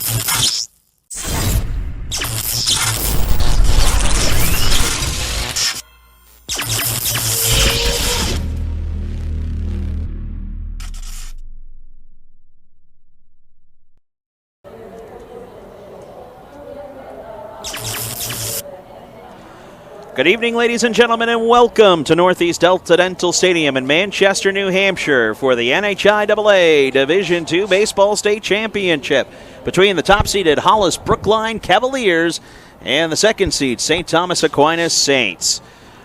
Good evening, ladies and gentlemen, and welcome to Northeast Delta Dental Stadium in Manchester, New Hampshire for the NHIAA Division II Baseball State Championship between the top-seeded Hollis Brookline Cavaliers and the second-seed St. Thomas Aquinas Saints.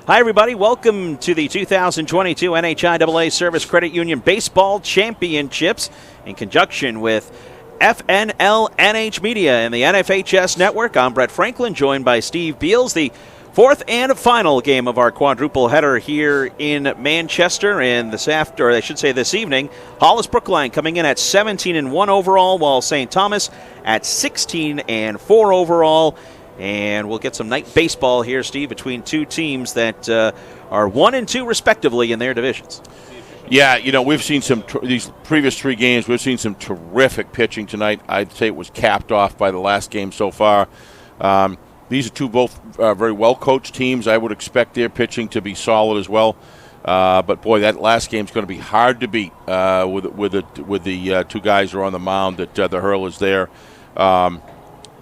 Hi, everybody. Welcome to the 2022 NHIAA Service Credit Union Baseball Championships in conjunction with FNL NH Media and the NFHS Network. I'm Brett Franklin, joined by Steve Beals, the fourth and final game of our quadruple header here in Manchester, and this evening, Hollis Brookline coming in at 17-1 overall, while St. Thomas at 16-4 overall. And we'll get some night baseball here, Steve, between two teams that are 1-2 respectively in their divisions. Yeah, we've seen these previous three games, we've seen some terrific pitching tonight. I'd say it was capped off by the last game so far. These are two both very well-coached teams. I would expect their pitching to be solid as well. But, boy, that last game is going to be hard to beat with the two guys who are on the mound that the hurlers there.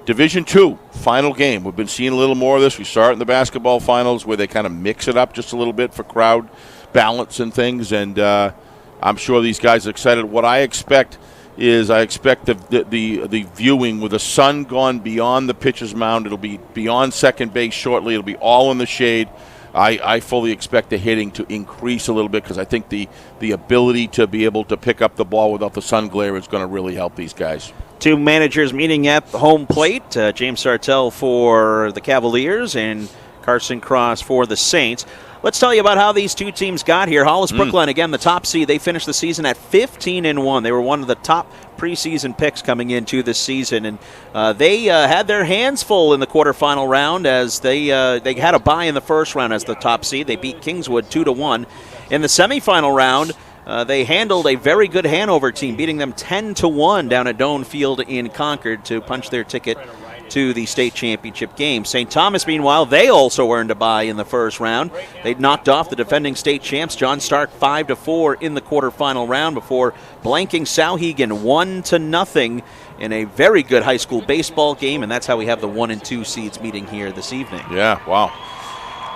Division II, final game. We've been seeing a little more of this. We saw it in the basketball finals where they kind of mix it up just a little bit for crowd balance and things. And I'm sure these guys are excited. What I expect is the viewing with the sun gone beyond the pitcher's mound. It'll be beyond second base shortly. It'll be all in the shade. I fully expect the hitting to increase a little bit because I think the ability to be able to pick up the ball without the sun glare is going to really help these guys. Two managers meeting at the home plate. James Sartell for the Cavaliers and Carson Cross for the Saints. Let's tell you about how these two teams got here. Hollis Brookline, again, the top seed. They finished the season at 15-1. They were one of the top preseason picks coming into this season, and they had their hands full in the quarterfinal round as they had a bye in the first round as the top seed. They beat Kingswood 2-1. In the semifinal round, they handled a very good Hanover team, beating them 10-1 down at Doane Field in Concord to punch their ticket to the state championship game. St. Thomas, meanwhile, they also earned a bye in the first round. They knocked off the defending state champs, John Stark, 5-4 in the quarterfinal round before blanking Souhegan 1-0 in a very good high school baseball game, and that's how we have the 1 and 2 seeds meeting here this evening. Yeah, wow.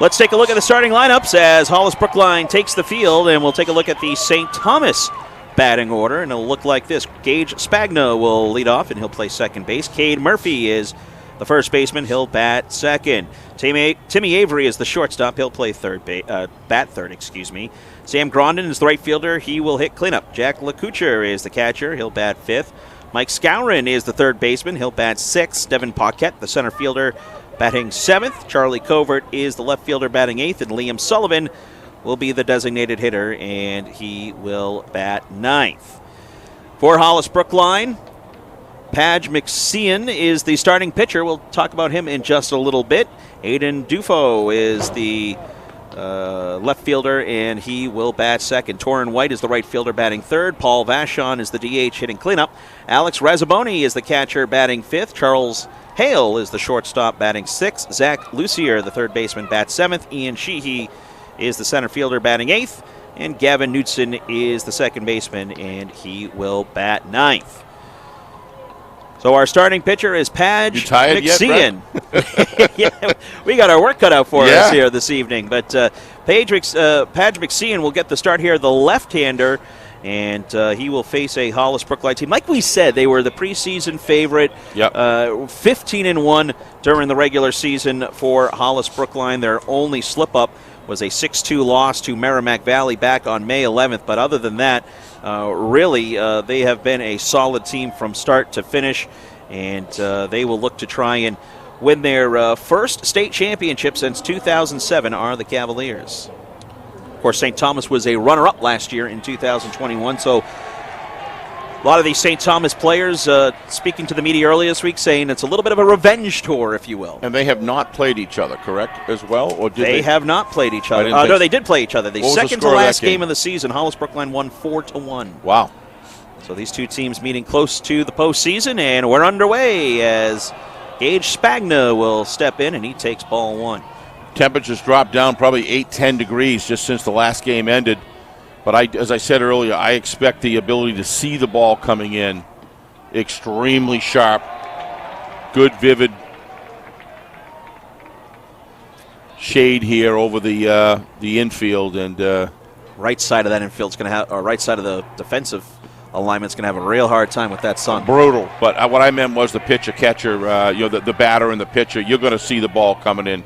Let's take a look at the starting lineups as Hollis Brookline takes the field, and we'll take a look at the St. Thomas batting order, and it'll look like this. Gage Spagna will lead off, and he'll play second base. Cade Murphy is the first baseman. He'll bat second. Timmy Avery is the shortstop. He'll play bat third. Sam Grondin is the right fielder. He will hit cleanup. Jack LeCouture is the catcher. He'll bat fifth. Mike Scourin is the third baseman. He'll bat sixth. Devin Paquette, the center fielder, batting seventh. Charlie Covert is the left fielder, batting eighth, and Liam Sullivan will be the designated hitter, and he will bat ninth. For Hollis Brookline, Padge McSean is the starting pitcher. We'll talk about him in just a little bit. Aiden Dufo is the left fielder, and he will bat second. Torrin White is the right fielder, batting third. Paul Vachon is the DH, hitting cleanup. Alex Razzaboni is the catcher, batting fifth. Charles Hale is the shortstop, batting sixth. Zach Lucier, the third baseman, bats seventh. Ian Sheehy is the center fielder, batting eighth, and Gavin Knudsen is the second baseman, and he will bat ninth. So our starting pitcher is Padge McSean. Yeah, we got our work cut out for us here this evening, but Padge McSean will get the start here, the left-hander, and he will face a Hollis Brookline team. Like we said, they were the preseason favorite, 15-1 during the regular season for Hollis Brookline. Their only slip-up was a 6-2 loss to Merrimack Valley back on May 11th. But other than that, really, they have been a solid team from start to finish, and they will look to try and win their first state championship since 2007 are the Cavaliers. Of course, St. Thomas was a runner-up last year in 2021, so a lot of these St. Thomas players speaking to the media earlier this week saying it's a little bit of a revenge tour, if you will. And they have not played each other, correct, as well? Or did they have not played each other. No, they did play each other. The second to last game of the season, Hollis Brookline won 4-1. Wow. So these two teams meeting close to the postseason, and we're underway as Gage Spagna will step in, and he takes ball one. Temperatures dropped down probably 8-10 degrees just since the last game ended. But as I said earlier, I expect the ability to see the ball coming in extremely sharp, good, vivid shade here over the infield, and right side of that infield's going to have, or right side of the defensive alignment's going to have a real hard time with that sun. Brutal. But what I meant was the pitcher catcher, the batter and the pitcher. You're going to see the ball coming in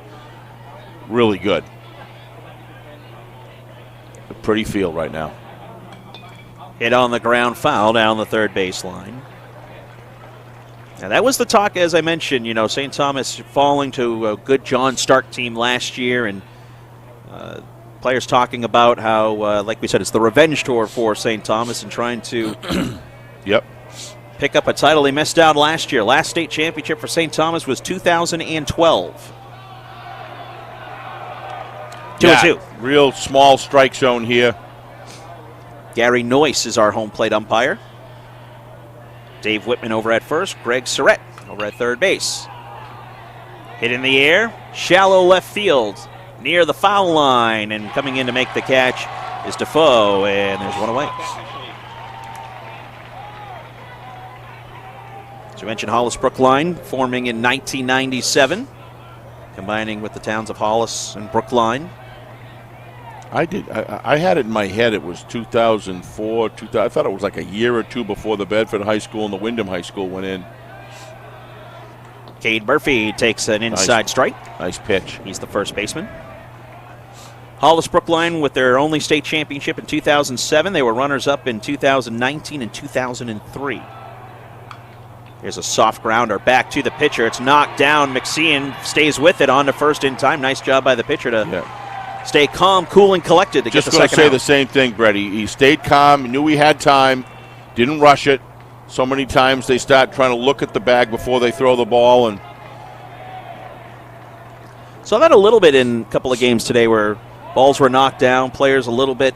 really good. A pretty field right now. Hit on the ground, foul down the third baseline. Now that was the talk, as I mentioned. St. Thomas falling to a good John Stark team last year, and players talking about how, like we said, it's the revenge tour for St. Thomas and trying to pick up a title. They missed out last year. Last state championship for St. Thomas was 2012. 2-2. Real small strike zone here. Gary Noyce is our home plate umpire. Dave Whitman over at first. Greg Surrett over at third base. Hit in the air. Shallow left field. Near the foul line, and coming in to make the catch is Defoe, and there's one away. As you mentioned, Hollis Brookline forming in 1997, combining with the towns of Hollis and Brookline. I had it in my head. It was 2004. I thought it was like a year or two before the Bedford High School and the Wyndham High School went in. Cade Murphy takes an inside strike. Nice pitch. He's the first baseman. Hollis Brookline with their only state championship in 2007. They were runners-up in 2019 and 2003. Here's a soft grounder back to the pitcher. It's knocked down. McSean stays with it on to first in time. Nice job by the pitcher to stay calm, cool, and collected to get the second out. Just going to say the same thing, Brett. He stayed calm, knew he had time, didn't rush it. So many times they start trying to look at the bag before they throw the ball. And saw that a little bit in a couple of games today where balls were knocked down, players a little bit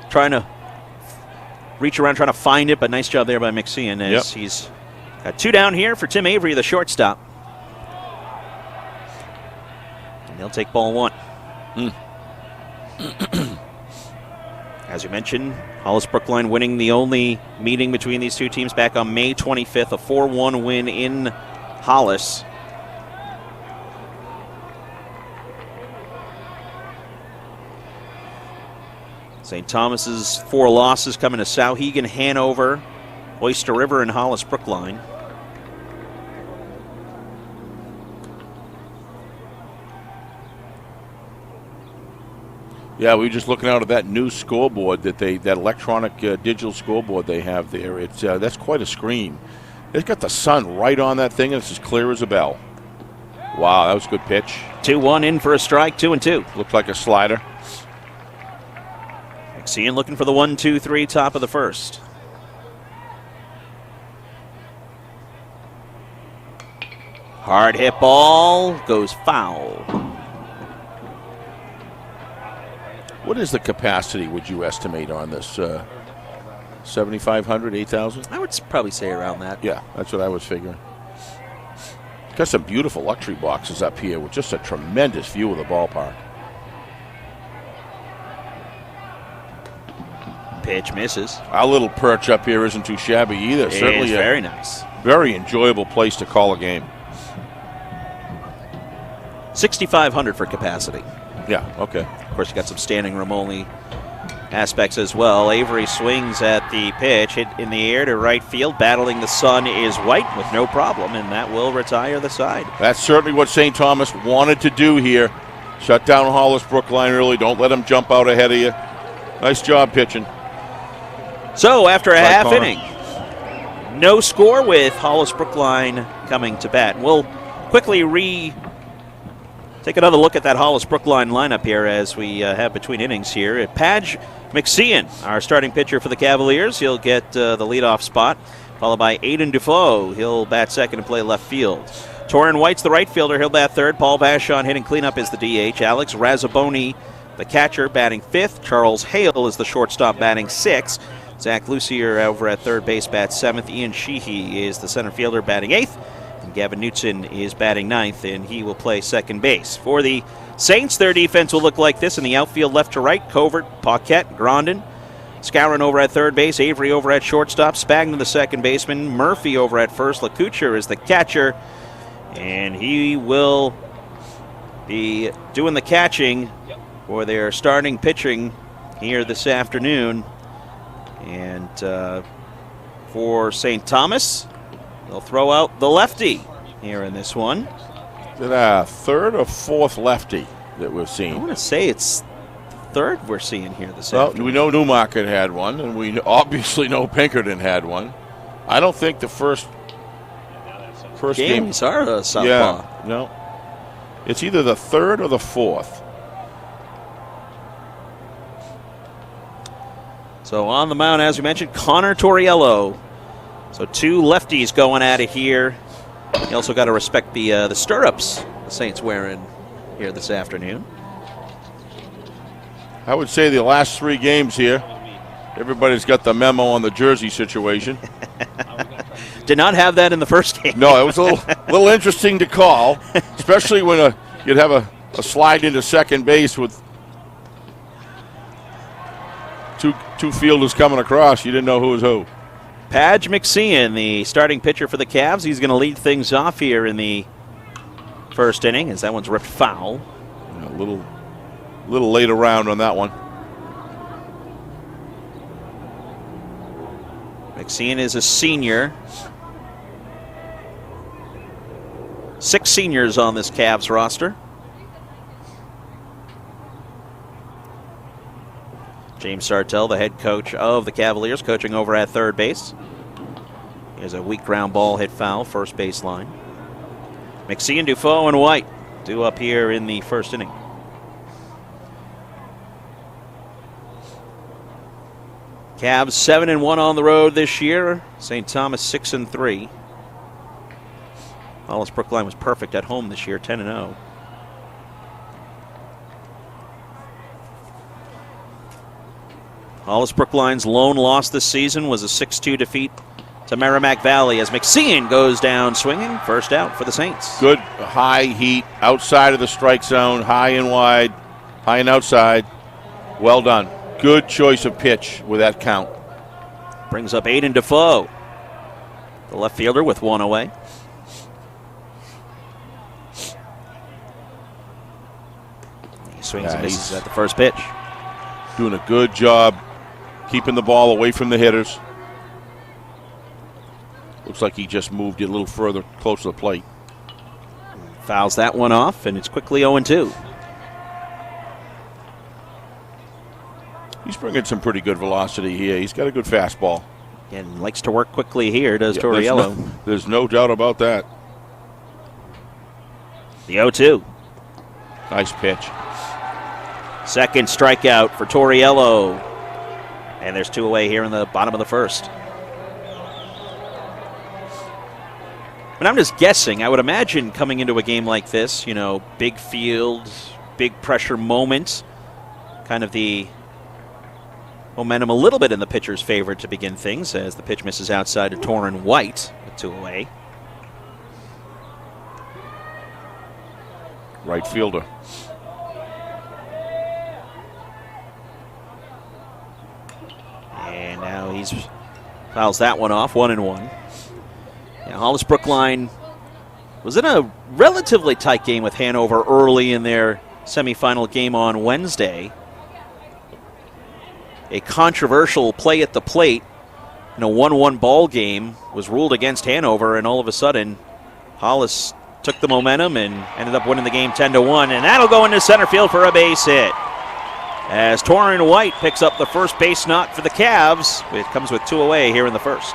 trying to reach around, trying to find it, but nice job there by McSean as he's got two down here for Tim Avery, the shortstop. And he'll take ball one. As you mentioned, Hollis Brookline winning the only meeting between these two teams back on May 25th, a 4-1 win in Hollis. St. Thomas's 4 losses coming to Souhegan, Hanover, Oyster River, and Hollis Brookline. Yeah, we were just looking out at that new scoreboard that electronic digital scoreboard they have there. It's that's quite a screen. It's got the sun right on that thing, and it's as clear as a bell. Wow, that was a good pitch. 2-1 in for a strike, 2-2. Looked like a slider. McSean looking for the 1-2-3 top of the first. Hard hit ball goes foul. What is the capacity, would you estimate, on this? 7,500, 8,000? I would probably say around that. Yeah, that's what I was figuring. Got some beautiful luxury boxes up here with just a tremendous view of the ballpark. Pitch misses. Our little perch up here isn't too shabby either. Certainly very nice. Very enjoyable place to call a game. 6,500 for capacity. Yeah, okay. Of course, you got some standing room only aspects as well. Avery swings at the pitch, hit in the air to right field. Battling the sun is White with no problem, and that will retire the side. That's certainly what St. Thomas wanted to do here. Shut down Hollis Brookline early. Don't let them jump out ahead of you. Nice job pitching. So after a half inning, no score with Hollis Brookline coming to bat. We'll quickly take another look at that Hollis Brookline lineup here as we have between innings here. Padge McSean, our starting pitcher for the Cavaliers. He'll get the leadoff spot, followed by Aiden Defoe. He'll bat second and play left field. Torin White's the right fielder. He'll bat third. Paul Vachon hitting cleanup is the DH. Alex Razzaboni, the catcher, batting fifth. Charles Hale is the shortstop, batting sixth. Zach Lucier over at third base bats 7th. Ian Sheehy is the center fielder batting 8th. And Gavin Knutson is batting 9th, and he will play second base. For the Saints, their defense will look like this in the outfield left to right. Covert, Paquette, Grondin. Scourin over at third base, Avery over at shortstop, Spagna the second baseman, Murphy over at first, LaCouture is the catcher, and he will be doing the catching for their starting pitching here this afternoon. And for St. Thomas, they'll throw out the lefty here in this one. Is it a third or fourth lefty that we've I seen? want to say it's third we're seeing here this afternoon. We know Newmarket had one, and we obviously know Pinkerton had one. I don't think the first game. Games are a southpaw. Yeah, no. It's either the third or the fourth. So on the mound, as we mentioned, Connor Torriello. So 2 lefties going at it here. You also got to respect the stirrups the Saints wearing here this afternoon. I would say the last 3 games here, everybody's got the memo on the jersey situation. Did not have that in the first game. No, it was a little interesting to call, especially when you'd have a slide into second base with two fielders coming across. You didn't know who was who. Padge McSean, the starting pitcher for the Cavs. He's going to lead things off here in the first inning as that one's ripped foul. A little late around on that one. McSean is a senior. 6 seniors on this Cavs roster. James Sartell, the head coach of the Cavaliers, coaching over at third base. Here's a weak ground ball hit foul, first baseline. McSean, Dufault, and White due up here in the first inning. Cavs 7-1 on the road this year. St. Thomas 6-3. Hollis Brookline was perfect at home this year, 10-0. Hollis Brookline's lone loss this season was a 6-2 defeat to Merrimack Valley as McSean goes down swinging. First out for the Saints. Good high heat outside of the strike zone, high and wide, high and outside. Well done. Good choice of pitch with that count. Brings up Aiden Defoe, the left fielder, with 1 away. He swings and misses at the first pitch. Doing a good job keeping the ball away from the hitters. Looks like he just moved it a little further close to the plate. Fouls that one off, and it's quickly 0-2. He's bringing some pretty good velocity here. He's got a good fastball. And likes to work quickly here, does Torriello. There's no doubt about that. The 0-2. Nice pitch. Second strikeout for Torriello. And there's 2 away here in the bottom of the first. But I'm just guessing. I would imagine coming into a game like this, big field, big pressure moment, kind of the momentum a little bit in the pitcher's favor to begin things as the pitch misses outside to Torrin White with 2 away. Right fielder. And now he's fouls that one off, 1-1. Yeah, Hollis Brookline was in a relatively tight game with Hanover early in their semifinal game on Wednesday. A controversial play at the plate in a 1-1 ball game was ruled against Hanover, and all of a sudden Hollis took the momentum and ended up winning the game 10-1, and that'll go into center field for a base hit. As Torrin White picks up the first base knock for the Cavs. It comes with 2 away here in the first.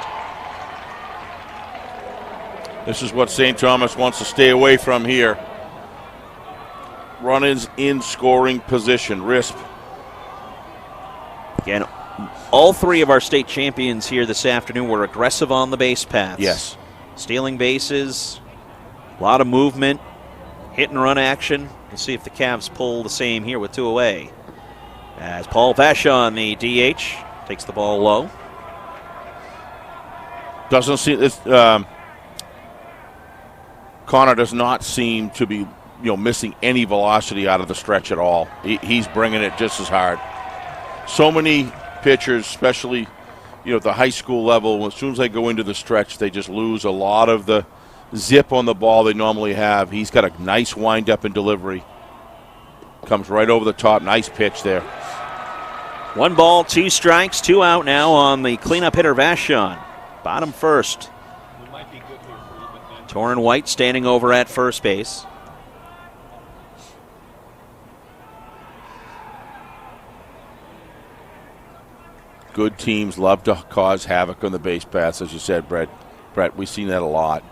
This is what St. Thomas wants to stay away from here. Runners in scoring position. Risp. Again, all 3 of our state champions here this afternoon were aggressive on the base paths. Yes. Stealing bases, a lot of movement, hit and run action. We'll see if the Cavs pull the same here with 2 away. As Paul Vashon, the DH, takes the ball low. Doesn't seem this. Connor does not seem to be, missing any velocity out of the stretch at all. He's bringing it just as hard. So many pitchers, especially, at the high school level, as soon as they go into the stretch, they just lose a lot of the zip on the ball they normally have. He's got a nice wind-up and delivery. Comes right over the top. Nice pitch there. 1 ball, 2 strikes, 2 out now on the cleanup hitter Vashon. Bottom first. Torrin White standing over at first base. Good teams love to cause havoc on the base paths, as you said, Brett. We've seen that a lot.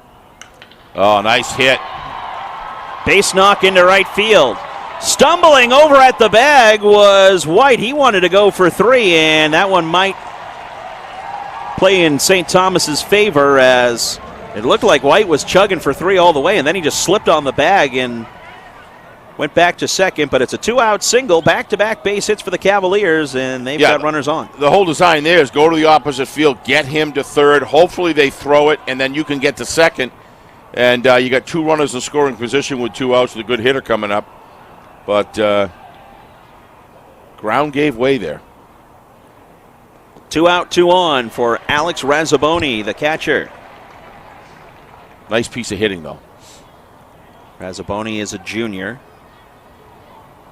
Oh, nice hit. Base knock into right field. Stumbling over at the bag was White. He wanted to go for 3, and that one might play in St. Thomas's favor, as it looked like White was chugging for 3 all the way, and then he just slipped on the bag and went back to second. But it's a 2-out single, back-to-back base hits for the Cavaliers, and they've got runners on. The whole design there is go to the opposite field, get him to third. Hopefully they throw it, and then you can get to second. And you got 2 runners in scoring position with 2 outs with a good hitter coming up. But ground gave way there. 2 out, 2 on for Alex Razzaboni, the catcher. Nice piece of hitting, though. Razzaboni is a junior.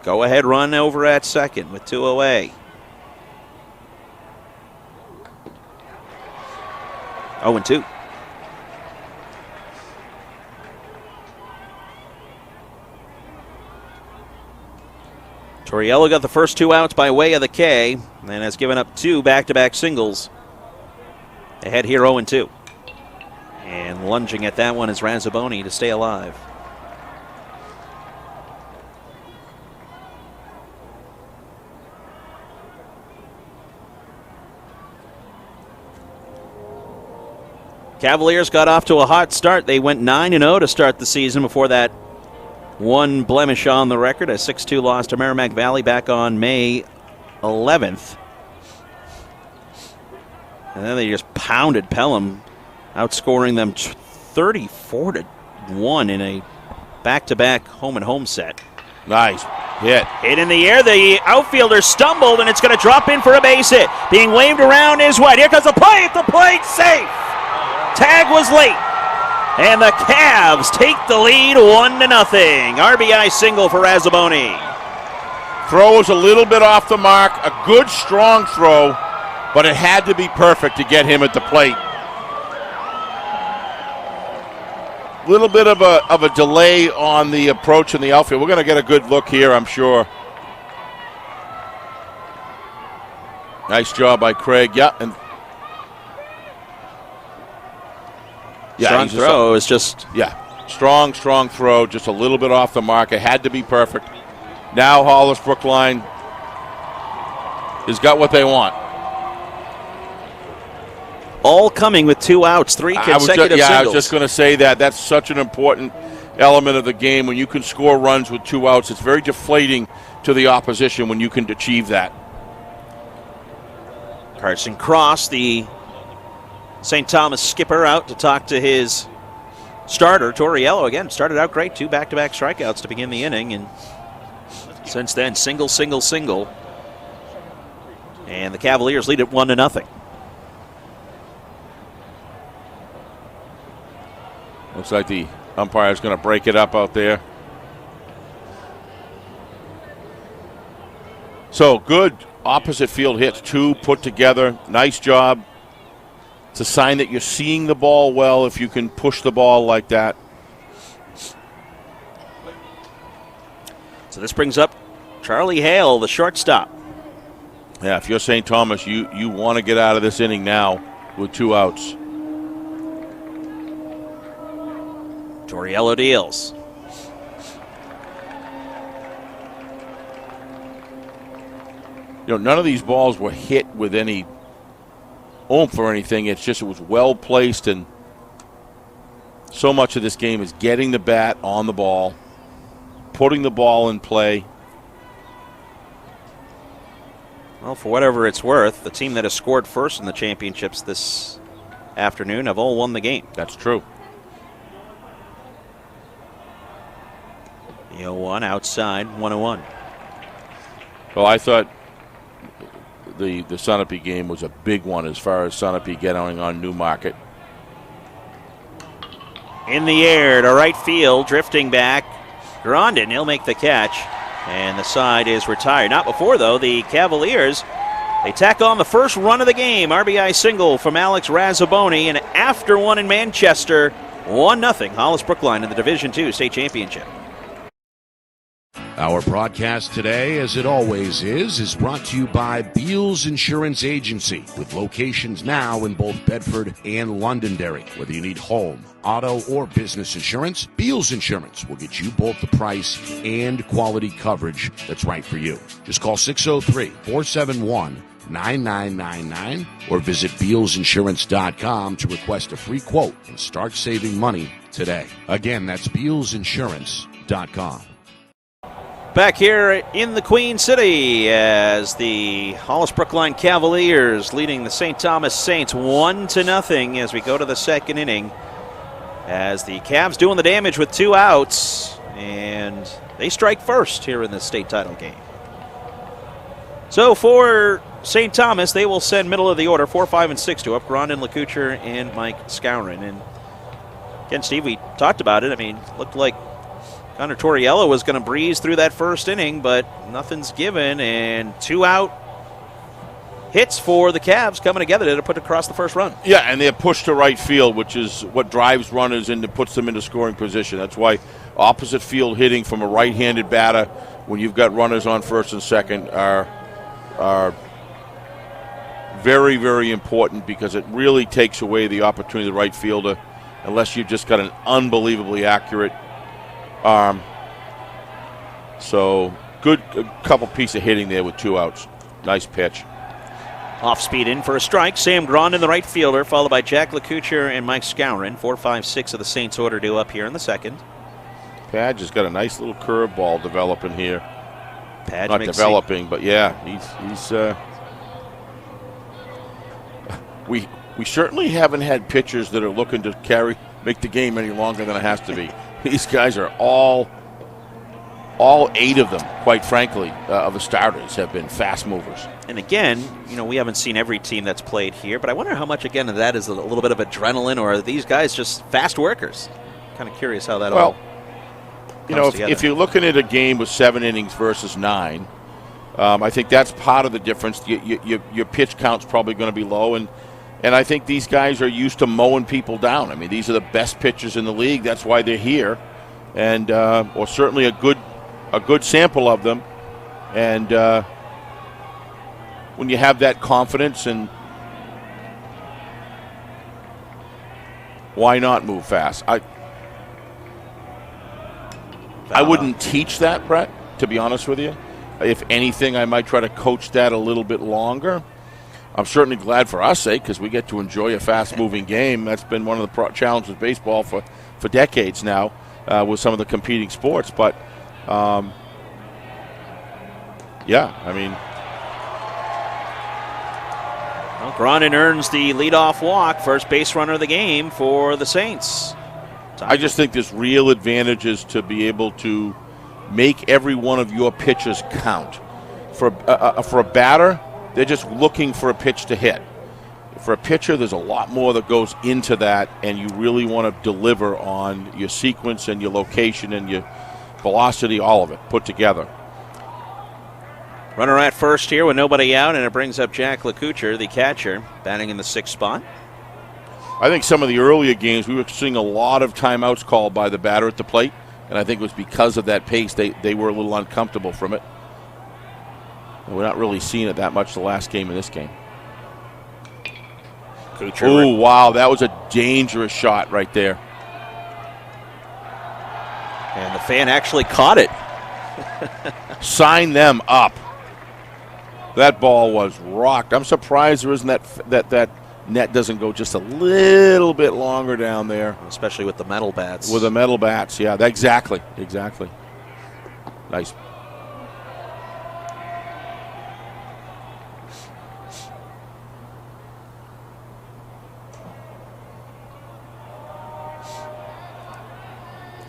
Go-ahead run over at second with 2 away. 0-2. Torriello got the first 2 outs by way of the K and has given up 2 back-to-back singles. Ahead here 0-2. And lunging at that one is Razzaboni to stay alive. Cavaliers got off to a hot start. They went 9-0 to start the season before that 1 blemish on the record, a 6-2 loss to Merrimack Valley back on May 11th. And then they just pounded Pelham, outscoring them 34-1 in a back-to-back home-and-home set. Nice hit. Hit in the air. The outfielder stumbled, and it's going to drop in for a base hit. Being waved around is White. Here comes the play at the plate. Safe. Tag was late. And the Cavs take the lead 1-0. RBI single for Razzaboni. Throw was a little bit off the mark. A good, strong throw, but it had to be perfect to get him at the plate. Little bit of a delay on the approach in the outfield. We're going to get a good look here, I'm sure. Nice job by Craig. Yeah, and strong throw is just... Yeah, strong throw, just a little bit off the mark. It had to be perfect. Now Hollis Brookline has got what they want. All coming with 2 outs, 3 consecutive singles. I was just going to say that. That's such an important element of the game. When you can score runs with 2 outs, it's very deflating to the opposition when you can achieve that. Carson Cross, the St. Thomas skipper, out to talk to his starter, Torriello. Again, started out great. 2 back-to-back strikeouts to begin the inning. And since then, single. And the Cavaliers lead it 1-0. Looks like the umpire is going to break it up out there. So good opposite field hits, 2 put together. Nice job. It's a sign that you're seeing the ball well if you can push the ball like that. So this brings up Charlie Hale, the shortstop. Yeah, if you're St. Thomas, you want to get out of this inning now with 2 outs. Torriello deals. None of these balls were hit with any oomph or anything. It's just it was well placed, and so much of this game is getting the bat on the ball, putting the ball in play. Well, for whatever it's worth, the team that has scored first in the championships this afternoon have all won the game. That's true. The 0-1 outside, 1-1. Well, I thought the Sunapee game was a big one as far as Sunapee getting on Newmarket. In the air to right field, drifting back. Grondin, he'll make the catch. And the side is retired. Not before, though, the Cavaliers, they tack on the first run of the game. RBI single from Alex Razzaboni. And after one in Manchester, 1-0. Hollis Brookline in the Division II state championship. Our broadcast today, as it always is brought to you by Beals Insurance Agency, with locations now in both Bedford and Londonderry. Whether you need home, auto, or business insurance, Beals Insurance will get you both the price and quality coverage that's right for you. Just call 603-471-9999 or visit BealsInsurance.com to request a free quote and start saving money today. Again, that's BealsInsurance.com. Back here in the Queen City as the Hollis Brookline Cavaliers leading the St. Thomas Saints 1-0 as we go to the second inning. As the Cavs doing the damage with 2 outs, and they strike first here in the state title game. So for St. Thomas, they will send middle of the order 4, 5, and 6 to up. Grondin, LeCouture, and Mike Scourin. And again, Steve, we talked about it. I mean, looked like Connor Torriello was going to breeze through that first inning, but nothing's given, and 2 out hits for the Cavs coming together to put across the first run. Yeah, and they're pushed to right field, which is what drives runners and puts them into scoring position. That's why opposite field hitting from a right-handed batter when you've got runners on first and second are very, very important, because it really takes away the opportunity of the right fielder unless you've just got an unbelievably accurate arm. So good couple piece of hitting there with 2 outs. Nice pitch. Off speed in for a strike. Sam Grondin, the right fielder, followed by Jack LeCouture and Mike Scourin. 4, 5, 6 of the Saints order due up here in the second. Padge has got a nice little curveball developing here. Padge not developing, but yeah, he's we certainly haven't had pitchers that are looking to make the game any longer than it has to be. These guys are all 8 of them, quite frankly, of the starters have been fast movers. And again, we haven't seen every team that's played here, but I wonder how much, again, of that is a little bit of adrenaline, or are these guys just fast workers? Kind of curious how that all comes together. If you're looking at a game with 7 innings versus 9, I think that's part of the difference. Your pitch count's probably going to be low, and I think these guys are used to mowing people down. I mean, these are the best pitchers in the league. That's why they're here, and or certainly a good sample of them. And when you have that confidence, and why not move fast? I wouldn't teach that, Brett, to be honest with you. If anything, I might try to coach that a little bit longer. I'm certainly glad for our sake, because we get to enjoy a fast-moving game. That's been one of the challenges of baseball for decades now with some of the competing sports. But, yeah, I mean. Well, Grondin earns the leadoff walk, first base runner of the game for the Saints. I just think there's real advantages to be able to make every one of your pitches count. For a batter, they're just looking for a pitch to hit. For a pitcher, there's a lot more that goes into that, and you really want to deliver on your sequence and your location and your velocity, all of it put together. Runner at first here with nobody out, and it brings up Jack LeCouture, the catcher, batting in the 6th spot. I think some of the earlier games, we were seeing a lot of timeouts called by the batter at the plate, and I think it was because of that pace they were a little uncomfortable from it. And we're not really seeing it that much the last game of this game. Oh, wow, that was a dangerous shot right there. And the fan actually caught it. Sign them up. That ball was rocked. I'm surprised there isn't that net doesn't go just a little bit longer down there. Especially with the metal bats. With the metal bats, yeah, exactly. Nice.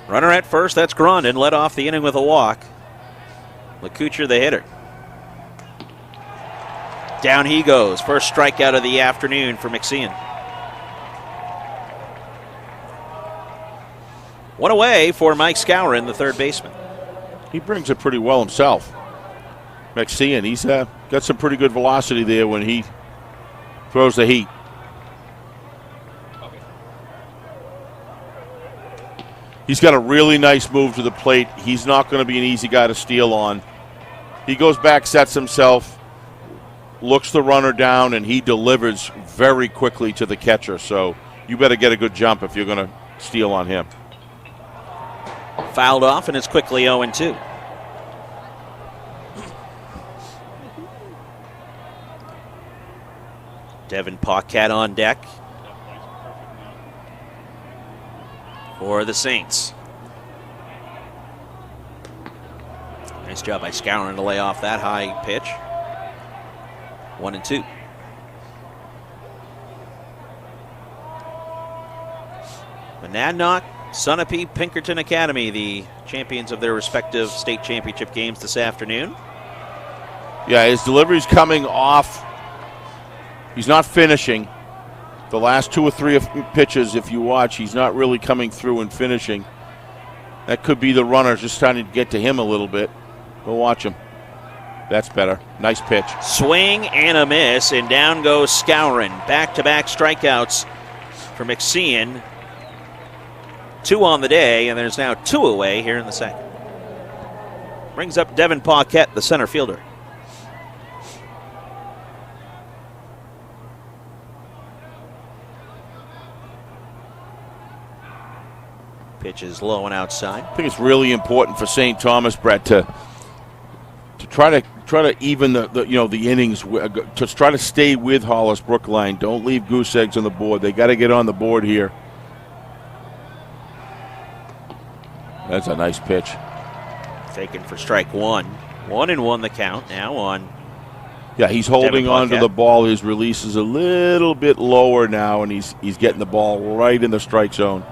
Runner at first, that's Grondin, led off the inning with a walk. LeCouture the hitter. Down he goes. First strikeout of the afternoon for McSean. One away for Mike Skowron, the third baseman. He brings it pretty well himself. McSean, he's got some pretty good velocity there when he throws the heat. He's got a really nice move to the plate. He's not going to be an easy guy to steal on. He goes back, sets himself, looks the runner down, and he delivers very quickly to the catcher. So you better get a good jump if you're going to steal on him. Fouled off, and it's quickly 0-2. Devin Paquette on deck for the Saints. Nice job by Skowron to lay off that high pitch. 1-2. Monadnock, Sunapee, Pinkerton Academy, the champions of their respective state championship games this afternoon. Yeah, his delivery's coming off. He's not finishing. The last 2 or 3 pitches, if you watch, he's not really coming through and finishing. That could be the runner just trying to get to him a little bit. We'll watch him. That's better. Nice pitch. Swing and a miss, and down goes Skowron. Back-to-back strikeouts for McSean. 2 on the day, and there's now 2 away here in the second. Brings up Devin Paquette, the center fielder. Pitch is low and outside. I think it's really important for St. Thomas, Brett, to try to even the innings, to try to stay with Hollis Brookline. Don't leave goose eggs on the board. They got to get on the board here. That's a nice pitch. Taken for strike 1. 1-1 the count now on. Yeah, he's holding on to the ball. His release is a little bit lower now, and he's getting the ball right in the strike zone.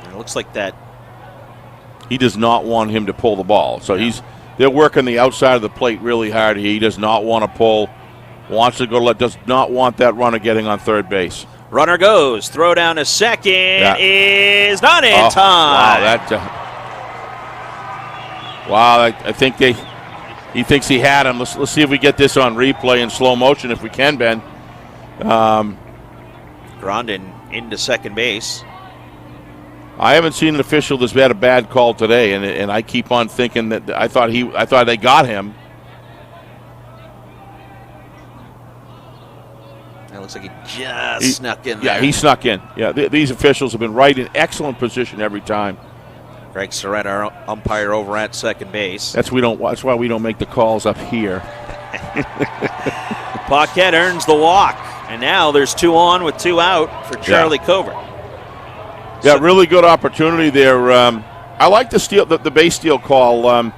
It looks like that. He does not want him to pull the ball. So they're working the outside of the plate really hard. He does not want to pull. Wants to go, does not want that runner getting on third base. Runner goes, throw down to second, is not in time. Wow, I think he thinks he had him. Let's see if we get this on replay in slow motion if we can, Ben. Grondin into second base. I haven't seen an official that's had a bad call today, and I keep on thinking that I thought they got him. It looks like he just snuck in there. Yeah, he snuck in. Yeah, these officials have been right in excellent position every time. Greg Surratt, our umpire over at second base. That's why we don't make the calls up here. Paquette earns the walk, and now there's 2 on with 2 out for Charlie Covert. Yeah, really good opportunity there. I like the base steal call.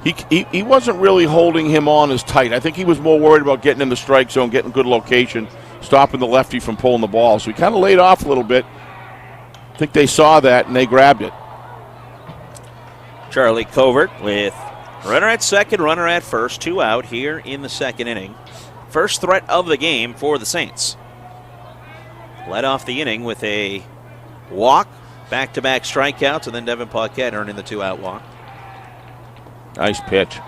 He wasn't really holding him on as tight. I think he was more worried about getting in the strike zone, getting good location, stopping the lefty from pulling the ball. So he kind of laid off a little bit. I think they saw that, and they grabbed it. Charlie Covert with runner at second, runner at first, 2 out here in the second inning. First threat of the game for the Saints. Led off the inning with a walk, back-to-back strikeouts, and then Devin Paquette earning the 2-out walk. Nice pitch.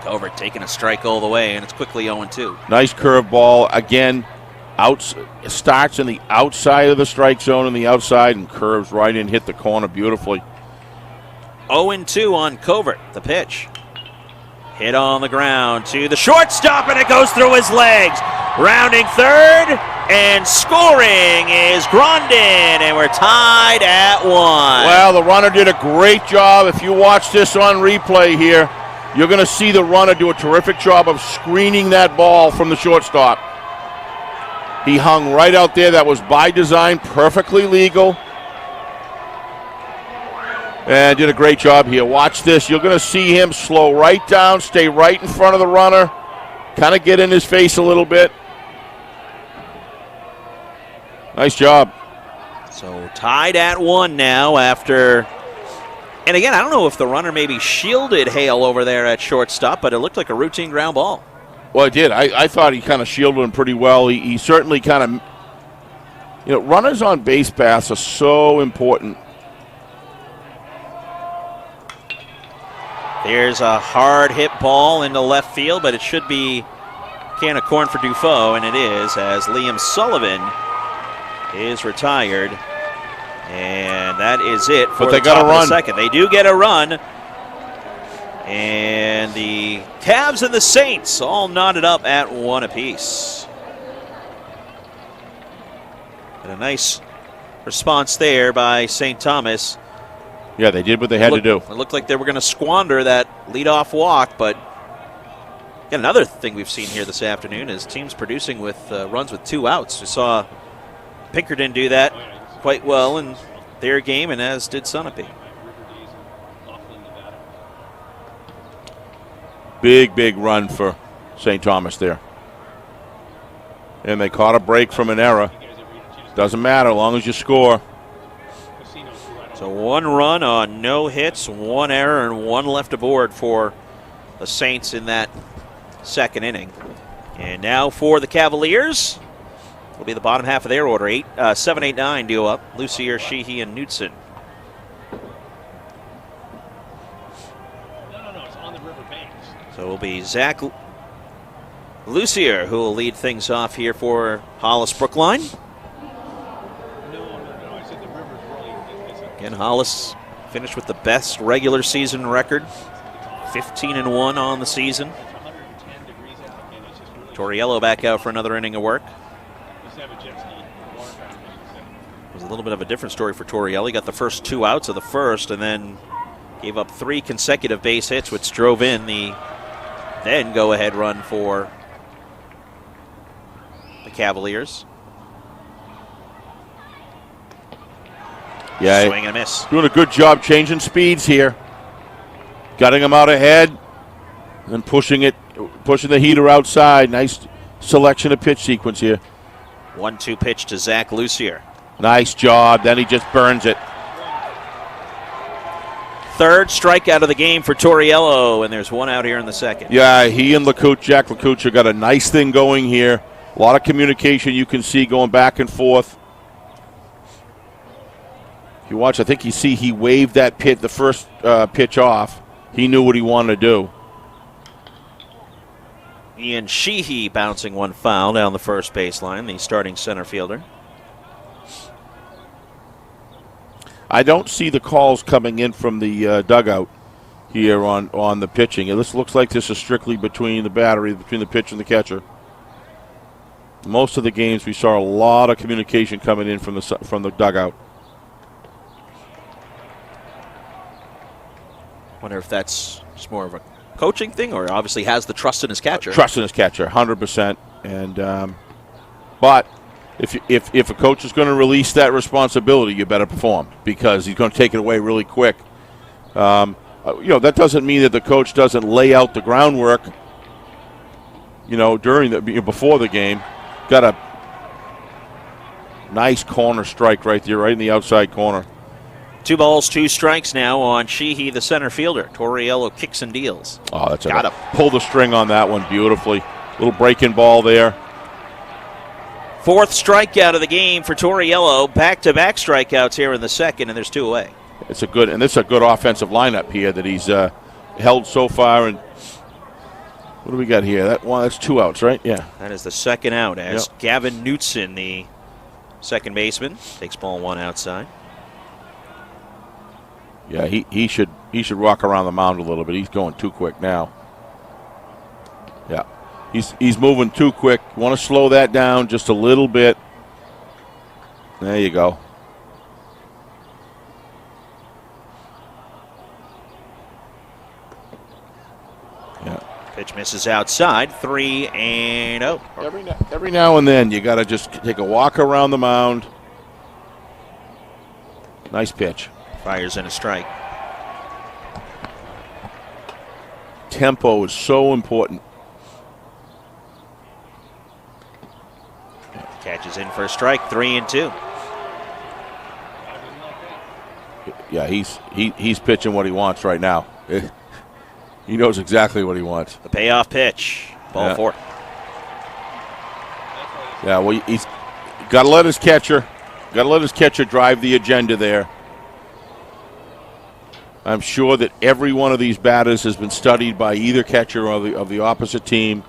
Covert taking a strike all the way, and it's quickly 0-2. Nice curveball. Again, starts in the outside of the strike zone on the outside and curves right in, hit the corner beautifully. 0-2 on Covert, the pitch. Hit on the ground to the shortstop, and it goes through his legs. Rounding third, and scoring is Grondin, and we're tied at 1. Well, the runner did a great job. If you watch this on replay here, you're going to see the runner do a terrific job of screening that ball from the shortstop. He hung right out there. That was by design, perfectly legal. And did a great job here. Watch this. You're going to see him slow right down, stay right in front of the runner, kind of get in his face a little bit. Nice job. So tied at 1 now after. And again, I don't know if the runner maybe shielded Hale over there at shortstop, but it looked like a routine ground ball. Well, it did. I thought he kind of shielded him pretty well. He certainly kind of, runners on base paths are so important. There's a hard hit ball into left field, but it should be a can of corn for Dufault, and it is, as Liam Sullivan is retired. And that is it for the top of the second. They do get a run. And the Cavs and the Saints all knotted up at 1 apiece. And a nice response there by St. Thomas. Yeah, they did what they had to do. It looked like they were going to squander that leadoff walk, but again, another thing we've seen here this afternoon is teams producing with runs with 2 outs. We saw Pinkerton do that quite well in their game, and as did Sunapee. Big run for St. Thomas there. And they caught a break from an error. Doesn't matter as long as you score. So 1 run on no hits, 1 error, and 1 left aboard for the Saints in that second inning. And now for the Cavaliers, it'll be the bottom half of their order. 7, 8, 9 due up. Lucier, Sheehy, and Knudsen. So it will be Zach Lucier who will lead things off here for Hollis Brookline. Again, Hollis finished with the best regular season record, 15-1 on the season. Torriello back out for another inning of work. It was a little bit of a different story for Torriello. He got the first 2 outs of the first and then gave up 3 consecutive base hits, which drove in the then go-ahead run for the Cavaliers. Yeah, swing and a miss. Doing a good job changing speeds here. Gutting them out ahead and pushing the heater outside. Nice selection of pitch sequence here. 1-2 pitch to Zach Lucier. Nice job. Then he just burns it. 3rd strikeout of the game for Torriello, and there's 1 out here in the second. Yeah, he and Jack LaCouche got a nice thing going here. A lot of communication you can see going back and forth. If you watch, I think you see he waved that the first pitch off. He knew what he wanted to do. Ian Sheehy bouncing 1 foul down the first baseline, the starting center fielder. I don't see the calls coming in from the dugout here on the pitching. This looks like this is strictly between the pitcher and the catcher. Most of the games we saw a lot of communication coming in from the dugout. Wonder if that's just more of a coaching thing, or obviously has the trust in his catcher. Trust in his catcher, 100%. And but if a coach is going to release that responsibility, you better perform because he's going to take it away really quick. That doesn't mean that the coach doesn't lay out the groundwork. Before the game, got a nice corner strike right there, right in the outside corner. 2 balls, 2 strikes now on Sheehy, the center fielder. Torriello kicks and deals. Oh, that's got to pull the string on that one beautifully. Little breaking ball there. 4th strikeout of the game for Torriello. Back-to-back strikeouts here in the second, and there's 2 away. This is a good offensive lineup here that he's held so far. And what do we got here? That's 2 outs, right? Yeah. That is the second out as Gavin Knudsen, the second baseman, takes ball 1 outside. Yeah, he should walk around the mound a little bit. He's going too quick now. Yeah, he's moving too quick. You want to slow that down just a little bit. There you go. Yeah. Pitch misses outside. 3-0. Every now and then you got to just take a walk around the mound. Nice pitch. Fires in a strike. Tempo is so important. Catches in for a strike, 3-2. Yeah, he's pitching what he wants right now. He knows exactly what he wants. The payoff pitch, ball 4. Yeah, well, he's got to let his catcher drive the agenda there. I'm sure that every one of these batters has been studied by either catcher of the opposite team.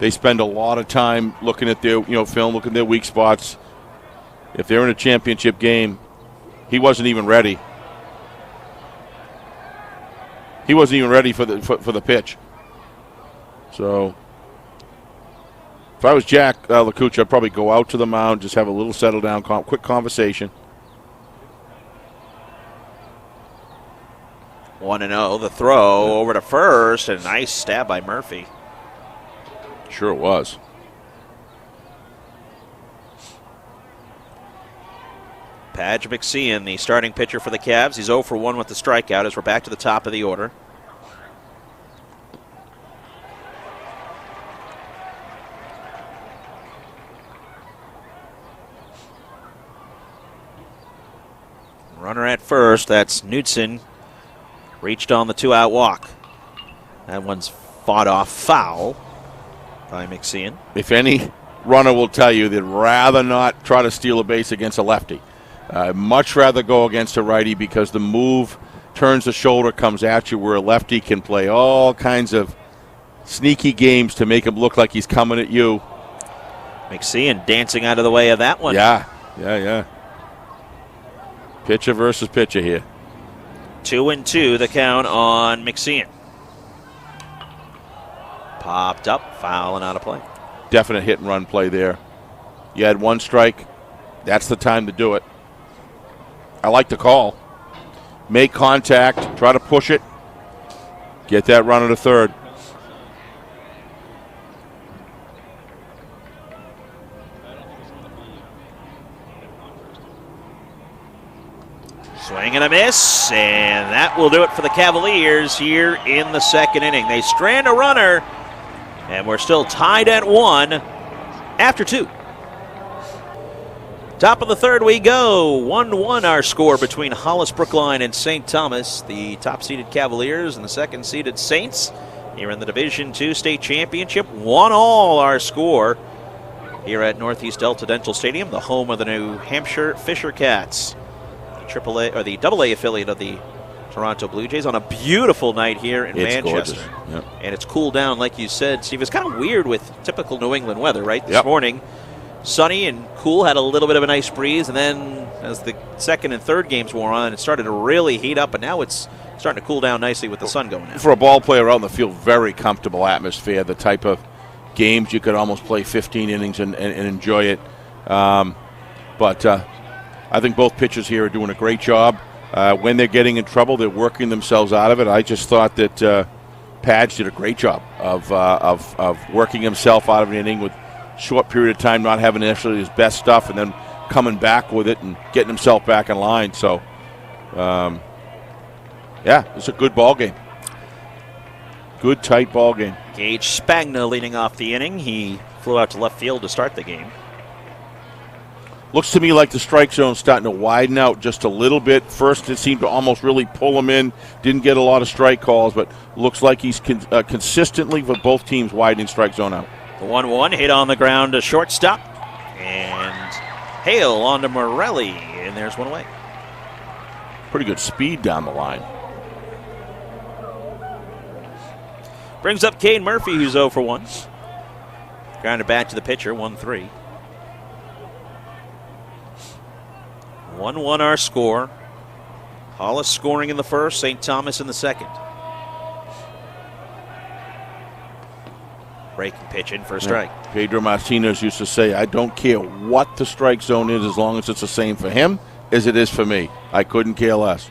They spend a lot of time looking at their film, looking at their weak spots. If they're in a championship game, he wasn't even ready. He wasn't even ready for the pitch. So if I was Jack LaCuccia, I'd probably go out to the mound, just have a little settle down, quick conversation. 1-0, the throw over to first, and a nice stab by Murphy. Sure it was. Padge McSean, the starting pitcher for the Cavs. He's 0 for 1 with the strikeout as we're back to the top of the order. Runner at first, that's Knudsen. Reached on the 2-out walk. That one's fought off foul by McSean. If any runner will tell you, they'd rather not try to steal a base against a lefty. Much rather go against a righty because the move turns the shoulder, comes at you, where a lefty can play all kinds of sneaky games to make him look like he's coming at you. McSean dancing out of the way of that one. Yeah. Pitcher versus pitcher here. 2-2 the count on McSean. Popped up, foul and out of play. Definite hit and run play there. You had one strike. That's the time to do it. I like the call. Make contact, try to push it, get that runner to third. Swing and a miss, and that will do it for the Cavaliers here in the second inning. They strand a runner, and we're still tied at 1 after 2. Top of the third we go. 1-1 our score between Hollis Brookline and St. Thomas. The top-seeded Cavaliers and the second-seeded Saints here in the Division II State Championship. 1-1 our score here at Northeast Delta Dental Stadium, the home of the New Hampshire Fisher Cats. AAA or the AA affiliate of the Toronto Blue Jays on a beautiful night here in Manchester. Yep. And it's cooled down, like you said, Steve. It's kind of weird with typical New England weather, right? This morning, sunny and cool, had a little bit of a nice breeze, and then as the second and third games wore on, it started to really heat up, and now it's starting to cool down nicely with the sun going out. For a ball player out in the field, very comfortable atmosphere, the type of games you could almost play 15 innings and enjoy it. But I think both pitchers here are doing a great job. When they're getting in trouble, they're working themselves out of it. I just thought that Padge did a great job of working himself out of an inning with short period of time, not having necessarily his best stuff, and then coming back with it and getting himself back in line. So, it's a good ball game. Good, tight ball game. Gage Spagna leading off the inning. He flew out to left field to start the game. Looks to me like the strike zone's starting to widen out just a little bit. First, it seemed to almost really pull him in. Didn't get a lot of strike calls, but looks like he's consistently for both teams widening strike zone out. The 1-1 hit on the ground to shortstop. And Hale on to Morelli, and there's one away. Pretty good speed down the line. Brings up Cade Murphy, who's 0 for 1. Grounded back to the pitcher, 1-3. 1-1 our score. Hollis scoring in the first, St. Thomas in the second. Breaking pitch in for a strike. Pedro Martinez used to say, I don't care what the strike zone is as long as it's the same for him as it is for me. I couldn't care less.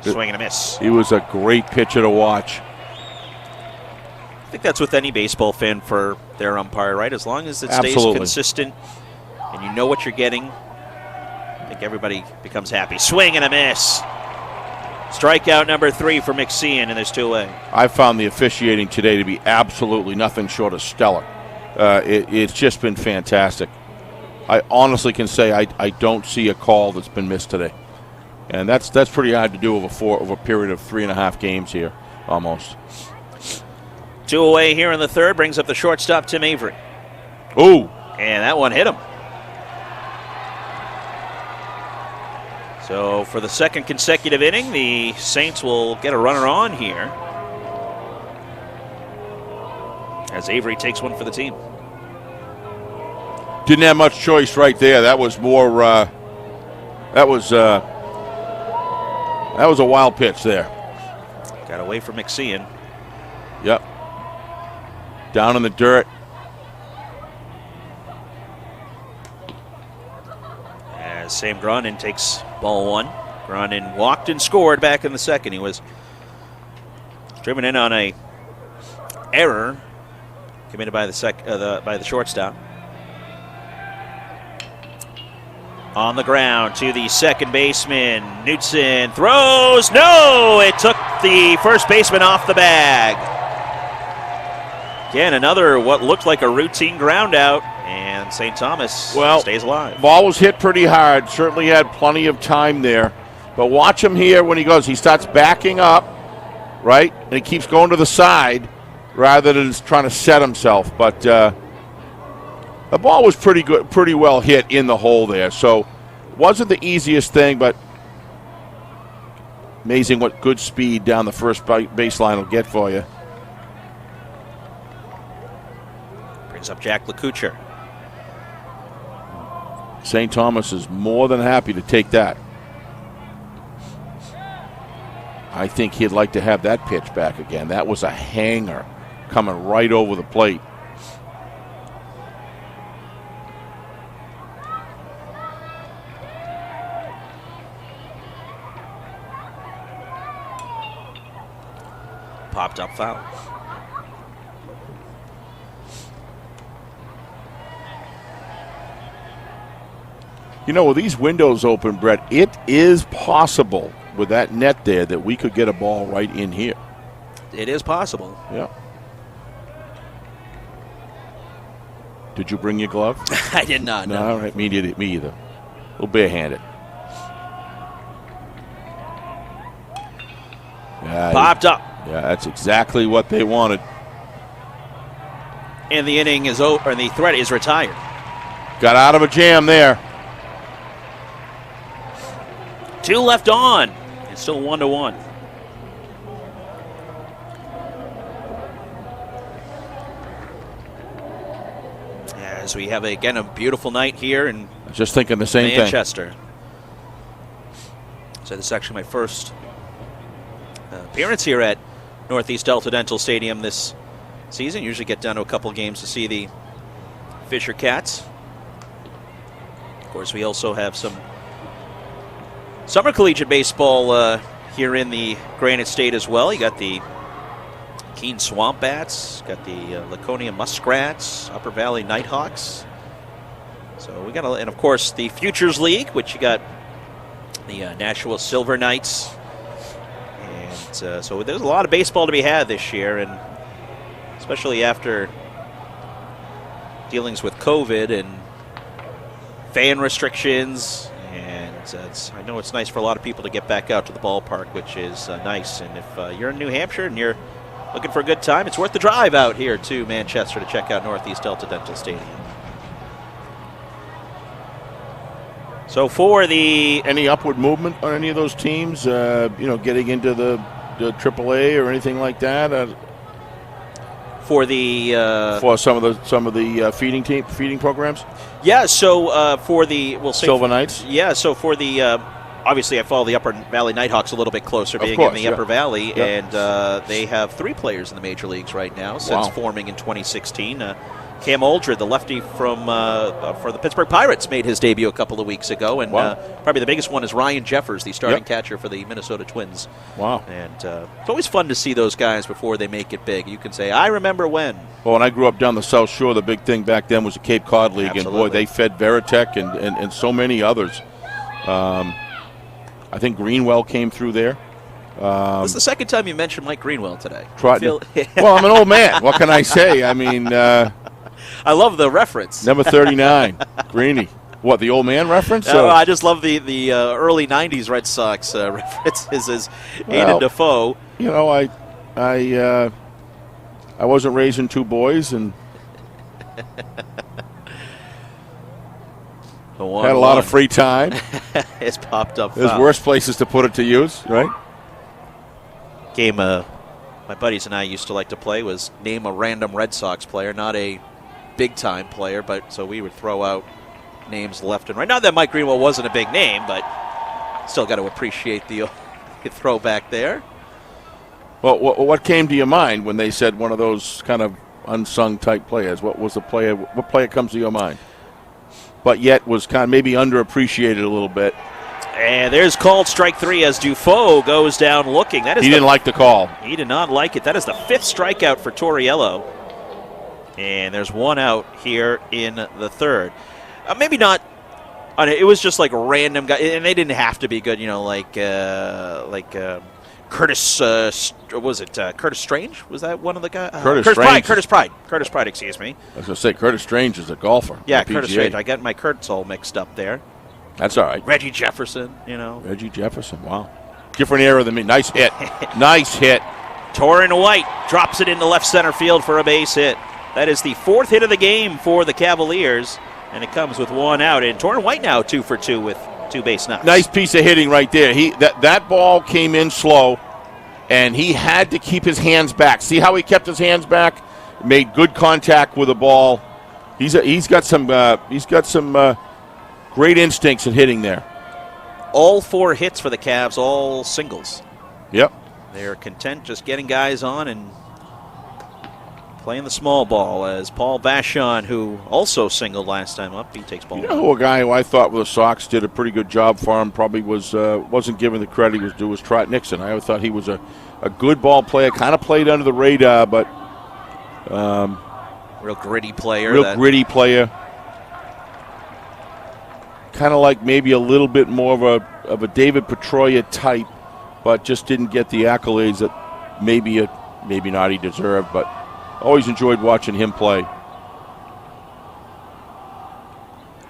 Swing and a miss. He was a great pitcher to watch. I think that's with any baseball fan for their umpire, right? As long as it stays consistent and you know what you're getting, I think everybody becomes happy. Swing and a miss. Strikeout number 3 for McSean, and there's 2 away. I found the officiating today to be absolutely nothing short of stellar. It's just been fantastic. I honestly can say I don't see a call that's been missed today. And that's pretty hard to do over a period of 3.5 games here, almost. 2 away here in the third, brings up the shortstop, Tim Avery. Ooh. And that one hit him. So for the second consecutive inning, the Saints will get a runner on here as Avery takes one for the team. Didn't have much choice right there. That was more. That was a wild pitch there. Got away from McSean. Yep. Down in the dirt. As Sam Gronin takes ball one. Gronin walked and scored back in the second. He was driven in on a error committed by the shortstop. On the ground to the second baseman. Knutson throws. No! It took the first baseman off the bag. Again, another what looked like a routine ground out, and St. Thomas stays alive. Ball was hit pretty hard. Certainly had plenty of time there. But watch him here when he goes. He starts backing up, right? And he keeps going to the side rather than trying to set himself. But the ball was pretty well hit in the hole there. So wasn't the easiest thing, but amazing what good speed down the first baseline will get for you. Brings up Jack LeCouture. St. Thomas is more than happy to take that. I think he'd like to have that pitch back again. That was a hanger coming right over the plate. Popped up foul. You know, with these windows open, Brett, it is possible with that net there that we could get a ball right in here. It is possible. Yeah. Did you bring your glove? I did not. No, all right. Me either. A little barehanded. Yeah, Popped up. Yeah, that's exactly what they wanted. And the inning is over, and the threat is retired. Got out of a jam there. 2 left on. It's still 1-1. As we have, again, a beautiful night here in Just thinking the same Manchester. So this is actually my first appearance here at Northeast Delta Dental Stadium this season. Usually get down to a couple games to see the Fisher Cats. Of course, we also have some summer collegiate baseball here in the Granite State as well. You got the Keene Swamp Bats, got the Laconia Muskrats, Upper Valley Nighthawks. So we got, and of course the Futures League, which you got the Nashua Silver Knights, and so there's a lot of baseball to be had this year, and especially after dealings with COVID and fan restrictions. I know it's nice for a lot of people to get back out to the ballpark, which is nice. And if you're in New Hampshire and you're looking for a good time, it's worth the drive out here to Manchester to check out Northeast Delta Dental Stadium. So for the... Any upward movement on any of those teams, getting into the AAA or anything like that? For the... for some of the feeding programs? Yeah, so for the... We'll say Silver Knights? Yeah, so for the... obviously, I follow the Upper Valley Nighthawks a little bit closer, being in the Upper Valley, and they have 3 players in the major leagues right now since forming in 2016. Cam Oldred, the lefty for the Pittsburgh Pirates, made his debut a couple of weeks ago, and probably the biggest one is Ryan Jeffers, the starting catcher for the Minnesota Twins. Wow. And it's always fun to see those guys before they make it big. You can say, I remember when. Well, when I grew up down the South Shore, the big thing back then was the Cape Cod League, Absolutely. and boy, they fed Veritech and so many others. I think Greenwell came through there. This is the second time you mentioned Mike Greenwell today. Well, I'm an old man. What can I say? I mean, I love the reference. Number 39, Greeny. What, the old man reference? I just love the early 90s Red Sox references as Aiden Defoe. You know, I wasn't raising two boys and had a lot of free time. It's popped up. There's worse places to put it to use, right? Game my buddies and I used to like to play was name a random Red Sox player, not a big-time player, but so we would throw out names left and right. Not that Mike Greenwell wasn't a big name, but still got to appreciate the throwback there. Well, what came to your mind when they said one of those kind of unsung type players? What was the player? What player comes to your mind? But yet was kind of maybe underappreciated a little bit. And there's called strike 3 as Defoe goes down looking. That is he didn't like the call. He did not like it. That is the 5th strikeout for Torriello. And there's one out here in the 3rd. Maybe not. It was just like a random guy, and they didn't have to be good. You know, like Curtis. Was it Curtis Strange? Was that one of the guys? Curtis Pride. Curtis Pride. Excuse me. I was going to say Curtis Strange is a golfer. Yeah, Curtis Strange. I got my Curtis all mixed up there. That's all right. Reggie Jefferson, you know. Reggie Jefferson, wow. Different era than me. Nice hit. Nice hit. Torrin White drops it into left center field for a base hit. That is the 4th hit of the game for the Cavaliers, and it comes with one out. And Torrin White now 2 for 2 with 2 base knocks. Nice piece of hitting right there. That ball came in slow, and he had to keep his hands back. See how he kept his hands back? Made good contact with the ball. He's got some great instincts at hitting there. All 4 hits for the Cavs, all singles. Yep. They're content just getting guys on and playing the small ball as Paul Vachon, who also singled last time up, he takes ball. You know who a guy who I thought with the Sox did a pretty good job for him, probably wasn't given the credit he was due, was Trot Nixon. I always thought he was a good ball player, kind of played under the radar, but real gritty player. Gritty player. Kind of like maybe a little bit more of a David Petroia type, but just didn't get the accolades that maybe not he deserved, but always enjoyed watching him play.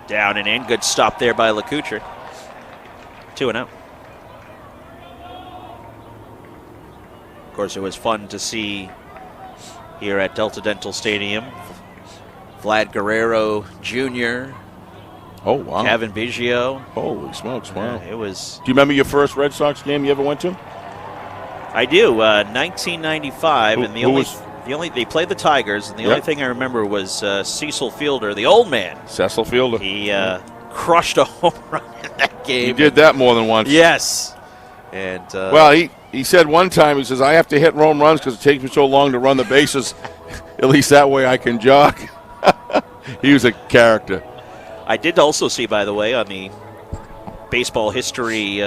Down and in. Good stop there by LeCouture. 2-0. Of course, it was fun to see here at Delta Dental Stadium. Vlad Guerrero Jr., oh, wow. Kevin Biggio. Holy smokes, wow. It was. Do you remember your first Red Sox game you ever went to? I do. 1995, and they played the Tigers, and the only thing I remember was Cecil Fielder, the old man. Cecil Fielder. He crushed a home run in that game. He did that more than once. Yes. And well, he said one time, he says, I have to hit home runs because it takes me so long to run the bases. At least that way I can jog. He was a character. I did also see, by the way, on the baseball history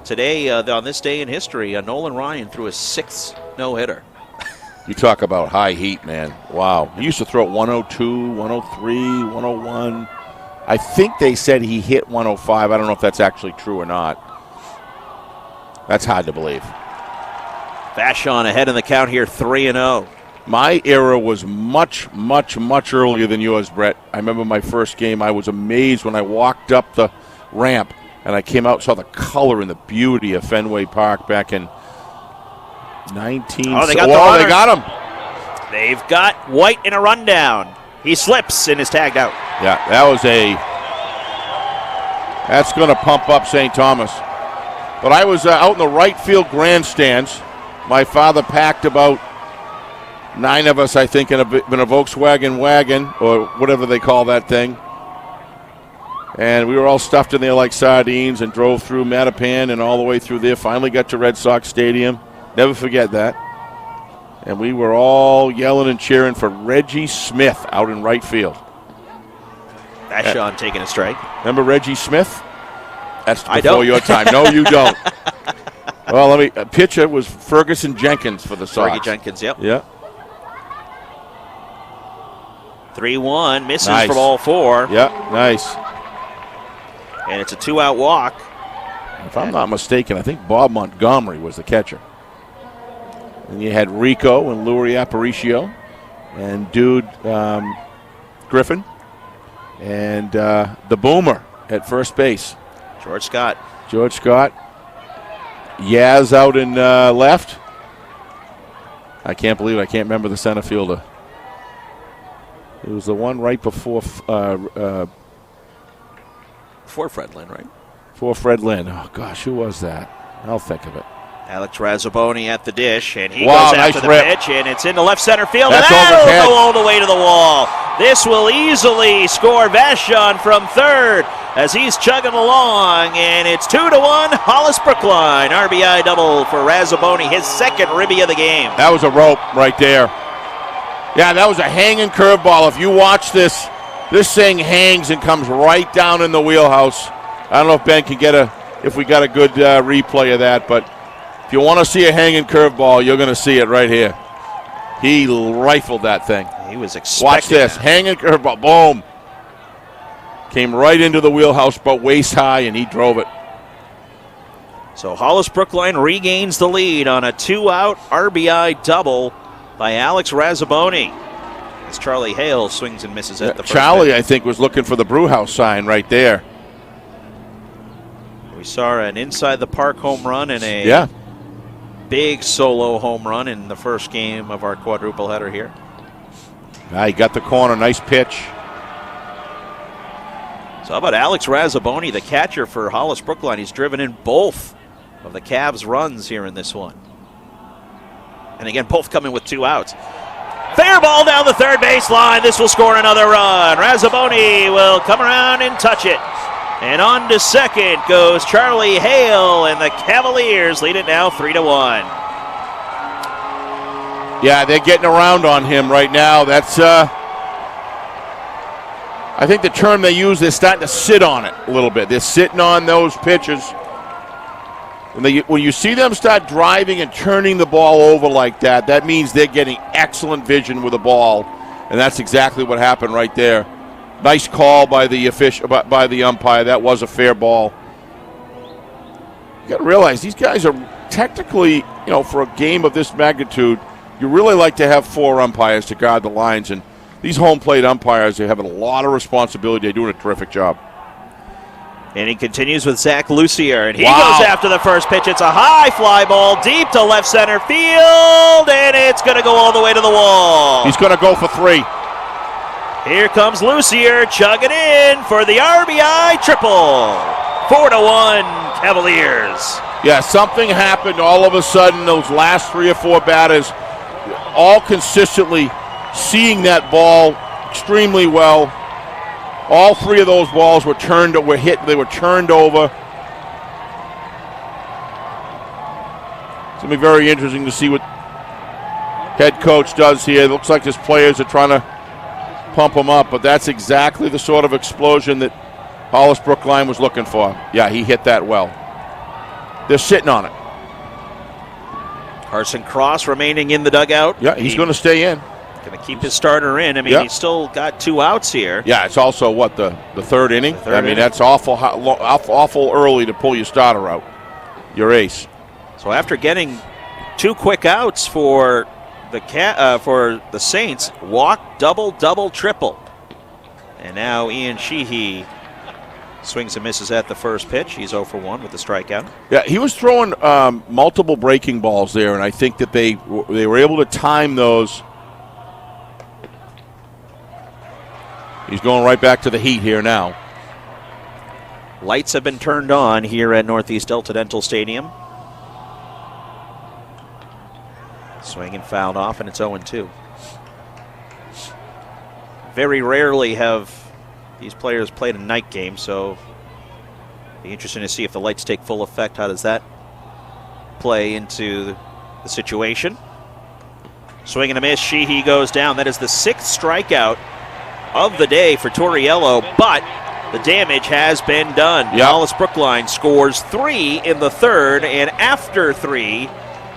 today, on this day in history, Nolan Ryan threw his 6th no-hitter. You talk about high heat, man. Wow. He used to throw 102, 103, 101. I think they said he hit 105. I don't know if that's actually true or not. That's hard to believe. Vachon ahead in the count here, 3-0. My era was much, much, much earlier than yours, Brett. I remember my first game. I was amazed when I walked up the ramp and I came out and saw the color and the beauty of Fenway Park back in 19... Oh, they got him. They've got White in a rundown. He slips and is tagged out. Yeah, that's going to pump up St. Thomas. But I was out in the right field grandstands. My father packed about 9 of us, I think, in a Volkswagen wagon, or whatever they call that thing. And we were all stuffed in there like sardines and drove through Mattapan and all the way through there. Finally got to Red Sox Stadium. Never forget that. And we were all yelling and cheering for Reggie Smith out in right field. Vachon taking a strike. Remember Reggie Smith? That's before your time. No, you don't. Well, pitcher was Ferguson Jenkins for the Sox. Fergie Jenkins, yep. Yeah. 3-1, misses from all 4. Yeah, nice. And it's a 2-out walk. If I'm not mistaken, I think Bob Montgomery was the catcher. And you had Rico and Louis Aparicio. and Dude Griffin, and the Boomer at first base. George Scott. Yaz out in left. I can't believe I can't remember the center fielder. It was the one right before For Fred Lynn, right? For Fred Lynn. Oh, gosh, who was that? I'll think of it. Alex Razzaboni at the dish, and he Wow, goes after nice the rip. pitch, and it's into left center field, That's and that'll overhead. go all the way to the wall. This will easily score Vashon from third as he's chugging along, and it's 2-1 Hollis Brookline. RBI double for Razzaboni, his second ribby of the game. That was a rope right there. Yeah, that was a hanging curveball. If you watch this, this thing hangs and comes right down in the wheelhouse. I don't know if Ben can if we got a good replay of that, but if you want to see a hanging curveball, you're going to see it right here. He rifled that thing. He was expecting Watch this. that. Hanging curveball. Boom. Came right into the wheelhouse, but waist high, and he drove it. So Hollis Brookline regains the lead on a 2-out RBI double by Alex Razzaboni. As Charlie Hale swings and misses at the first Charlie, pitch. I think, was looking for the Brewhouse sign right there. We saw an inside the park home run and a big solo home run in the first game of our quadruple header here. He got the corner. Nice pitch. So how about Alex Razzaboni, the catcher for Hollis Brookline? He's driven in both of the Cavs' runs here in this one. And again, both coming with 2 outs. Fair ball down the third baseline. This will score another run. Razzaboni will come around and touch it. And on to second goes Charlie Hale, and the Cavaliers lead it now 3-1. Yeah, they're getting around on him right now. That's, I think the term they use, they're starting to sit on it a little bit. They're sitting on those pitches. When you see them start driving and turning the ball over like that, that means they're getting excellent vision with the ball, and that's exactly what happened right there. Nice call by the by the umpire. That was a fair ball. You got to realize these guys are technically, for a game of this magnitude, you really like to have 4 umpires to guard the lines, and these home plate umpires, they have a lot of responsibility. They're doing a terrific job. And he continues with Zach Lucier, and he Wow. goes after the first pitch. It's a high fly ball deep to left center field, and it's going to go all the way to the wall. He's going to go for 3. Here comes Lucier chugging in for the RBI triple. 4-1 Cavaliers. Yeah, something happened all of a sudden. Those last 3 or 4 batters, all consistently seeing that ball extremely well. All 3 of those balls were turned over. They were turned over. It's going to be very interesting to see what head coach does here. It looks like his players are trying to pump him up, but that's exactly the sort of explosion that Hollis Brookline was looking for. Yeah, he hit that well. They're sitting on it. Carson Cross remaining in the dugout. Yeah, he's going to stay in. Going to keep his starter in. I mean, he's still got 2 outs here. Yeah, it's also, the 3rd inning? The third inning. That's awful early to pull your starter out, your ace. So after getting 2 quick outs for the Saints, walk, double, triple. And now Ian Sheehy swings and misses at the first pitch. He's 0 for 1 with the strikeout. Yeah, he was throwing multiple breaking balls there, and I think that they were able to time those. He's going right back to the heat here now. Lights have been turned on here at Northeast Delta Dental Stadium. Swing and fouled off, and it's 0-2. Very rarely have these players played a night game, so be interesting to see if the lights take full effect. How does that play into the situation? Swing and a miss. Sheehy goes down. That is the 6th strikeout of the day for Torriello, but the damage has been done. Yep. Hollis Brookline scores 3 in the 3rd, and after 3,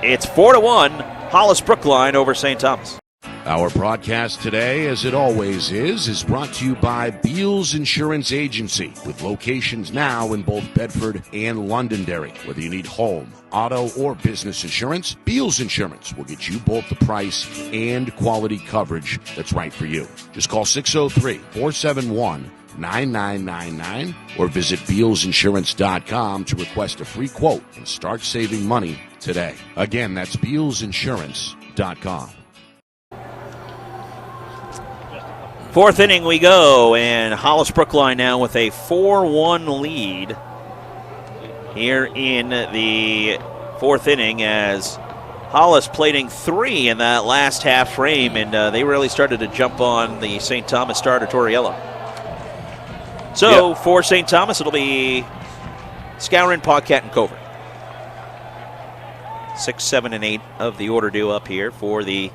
it's 4-1 Hollis Brookline over St. Thomas. Our broadcast today, as it always is brought to you by Beals Insurance Agency, with locations now in both Bedford and Londonderry. Whether you need home, auto, or business insurance, Beals Insurance will get you both the price and quality coverage that's right for you. Just call 603-471-9999 or visit BealsInsurance.com to request a free quote and start saving money today. Again, that's BealsInsurance.com. Fourth inning we go, and Hollis Brookline now with a 4-1 lead here in the fourth inning, as Hollis plating 3 in that last half frame, and they really started to jump on the St. Thomas starter, Torriello. So for St. Thomas, it'll be Skowron, Paquette, and Covert. 6, 7, and 8 of the order due up here for the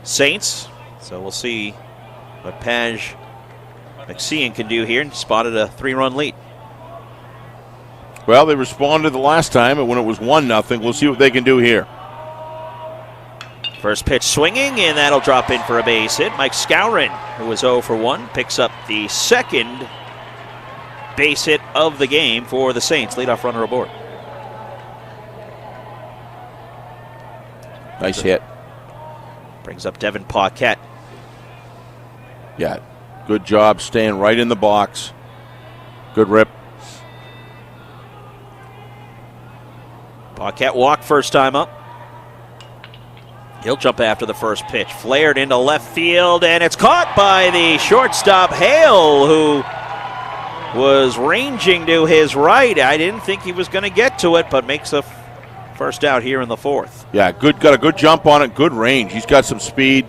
Saints. So we'll see what Paj McSean can do here, and spotted a 3-run lead. Well, they responded the last time when it was 1-0. We'll see what they can do here. First pitch swinging, and that'll drop in for a base hit. Mike Skowron, who was 0 for 1, picks up the second base hit of the game for the Saints. Leadoff runner aboard. Nice hit. Brings up Devin Paquette. Yeah, good job staying right in the box. Good rip. Paquette walked first time up. He'll jump after the first pitch. Flared into left field, and it's caught by the shortstop, Hale, who was ranging to his right. I didn't think he was going to get to it, but makes a first out here in the fourth. Yeah, got a good jump on it, good range. He's got some speed.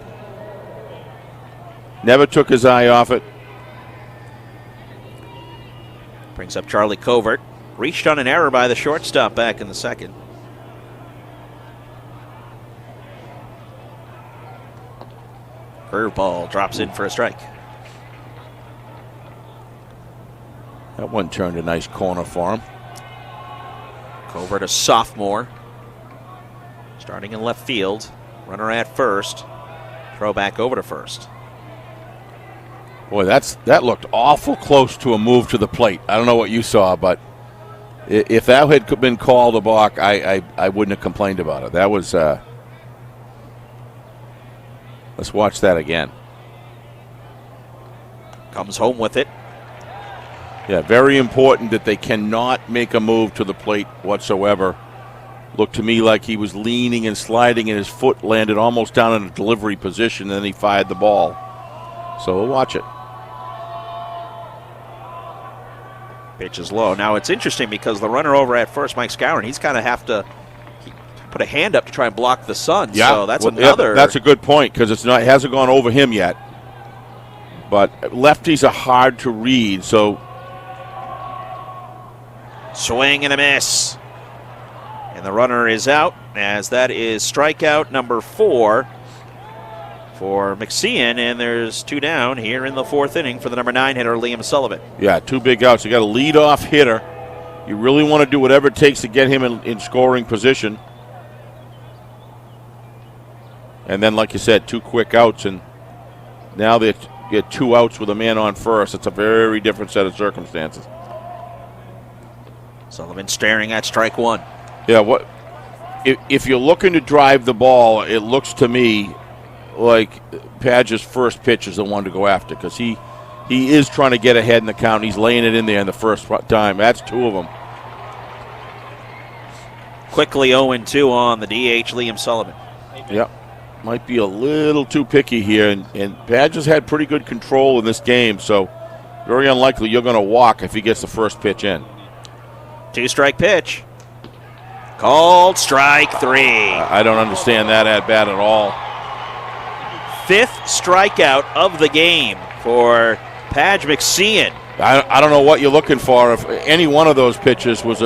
Never took his eye off it. Brings up Charlie Covert. Reached on an error by the shortstop back in the second. Curveball drops in for a strike. That one turned a nice corner for him. Covert, a sophomore. Starting in left field. Runner at first. Throw back over to first. Boy, that looked awful close to a move to the plate. I don't know what you saw, but if that had been called a balk, I wouldn't have complained about it. That was. Let's watch that again. Comes home with it. Yeah, very important that they cannot make a move to the plate whatsoever. Looked to me like he was leaning and sliding, and his foot landed almost down in a delivery position, and then he fired the ball. So we'll watch it. Pitch is low. Now it's interesting because the runner over at first, Mike Skowron, he's kind of have to put a hand up to try and block the sun. Yeah, so that's another. Yeah, that's a good point because it hasn't gone over him yet. But lefties are hard to read, so. Swing and a miss. And the runner is out, as that is strikeout number 4 for McSean, and there's 2 down here in the fourth inning for the number 9 hitter, Liam Sullivan. Yeah, 2 big outs. You got a leadoff hitter. You really want to do whatever it takes to get him in scoring position. And then, like you said, 2 quick outs, and now they get 2 outs with a man on first. It's a very different set of circumstances. Sullivan staring at strike 1. Yeah, if you're looking to drive the ball, it looks to me like Paj's first pitch is the one to go after because he is trying to get ahead in the count. He's laying it in there in the first time. That's 2 of them. Quickly 0-2 on the DH, Liam Sullivan. Yep. Might be a little too picky here, and Paj has had pretty good control in this game, so very unlikely you're going to walk if he gets the first pitch in. 2-strike pitch. Called strike 3. I don't understand that at bat at all. 5th strikeout of the game for Paj McSean. I don't know what you're looking for. If any one of those pitches was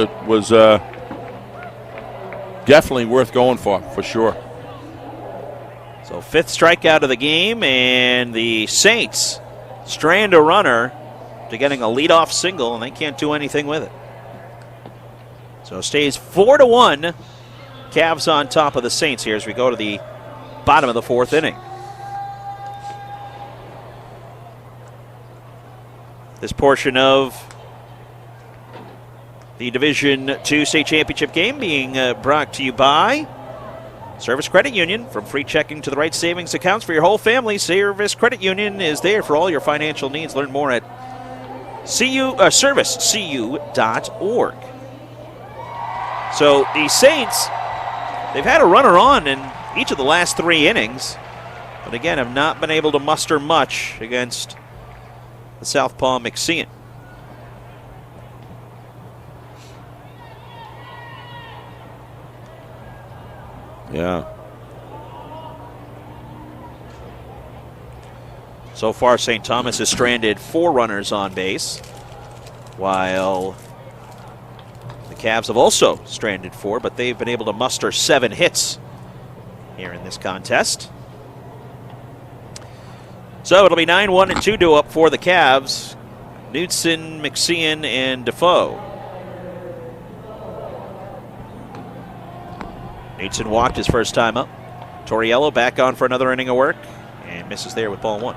definitely worth going for sure. So 5th strikeout of the game, and the Saints strand a runner to getting a leadoff single, and they can't do anything with it. So it stays 4-1. Cavs on top of the Saints here as we go to the bottom of the fourth inning. This portion of the Division II state championship game being brought to you by Service Credit Union. From free checking to the right savings accounts for your whole family, Service Credit Union is there for all your financial needs. Learn more at servicecu.org. So the Saints, they've had a runner on in each of the last 3 innings, but again have not been able to muster much against the southpaw McSean. Yeah. So far, St. Thomas has stranded 4 runners on base, while the Cavs have also stranded 4, but they've been able to muster 7 hits here in this contest. So it'll be 9-1 and 2 up for the Cavs. Knudsen, McSean, and Defoe. Knudsen walked his first time up. Torriello back on for another inning of work and misses there with ball 1.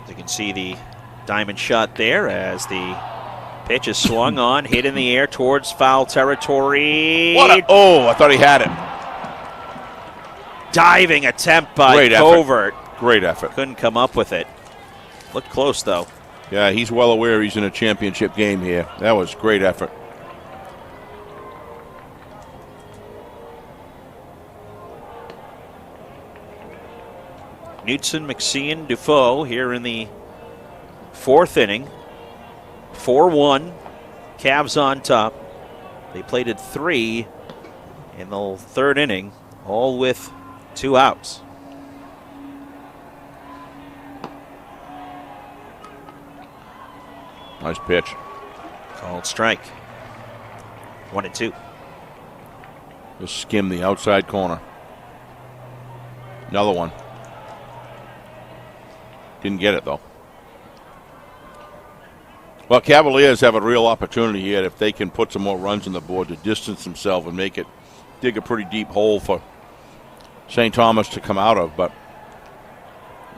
As you can see the diamond shot there as the pitch is swung on, hit in the air towards foul territory. I thought he had it. Diving attempt by Great Covert. effort. Great effort. Couldn't come up with it. Looked close, though. Yeah, he's well aware he's in a championship game here. That was great effort. Knudsen, McSean, Defoe here in the 4th inning. 4-1. Cavs on top. They plated 3 in the 3rd inning, all with 2 outs. Nice pitch. Called strike. 1-2. Just skim the outside corner. Another one. Didn't get it, though. Well, Cavaliers have a real opportunity here if they can put some more runs on the board to distance themselves and dig a pretty deep hole for St. Thomas to come out of. But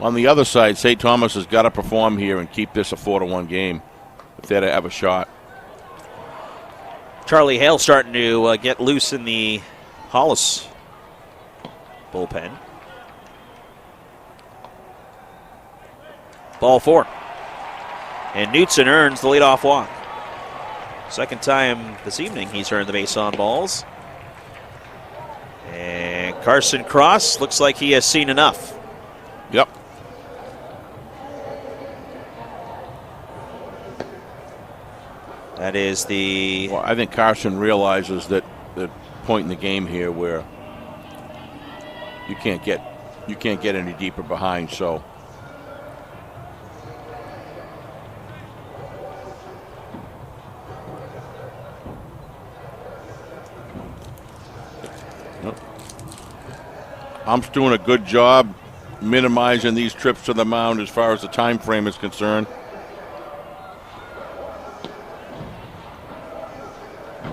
on the other side, St. Thomas has got to perform here and keep this a 4-1 game if they're to have a shot. Charlie Hale starting to get loose in the Hollis bullpen. Ball 4. And Knudsen earns the leadoff walk. Second time this evening he's earned the base on balls. And Carson Cross looks like he has seen enough. Yep. That is the... Well, I think Carson realizes that the point in the game here where you can't get any deeper behind, so... Hump's doing a good job minimizing these trips to the mound as far as the time frame is concerned.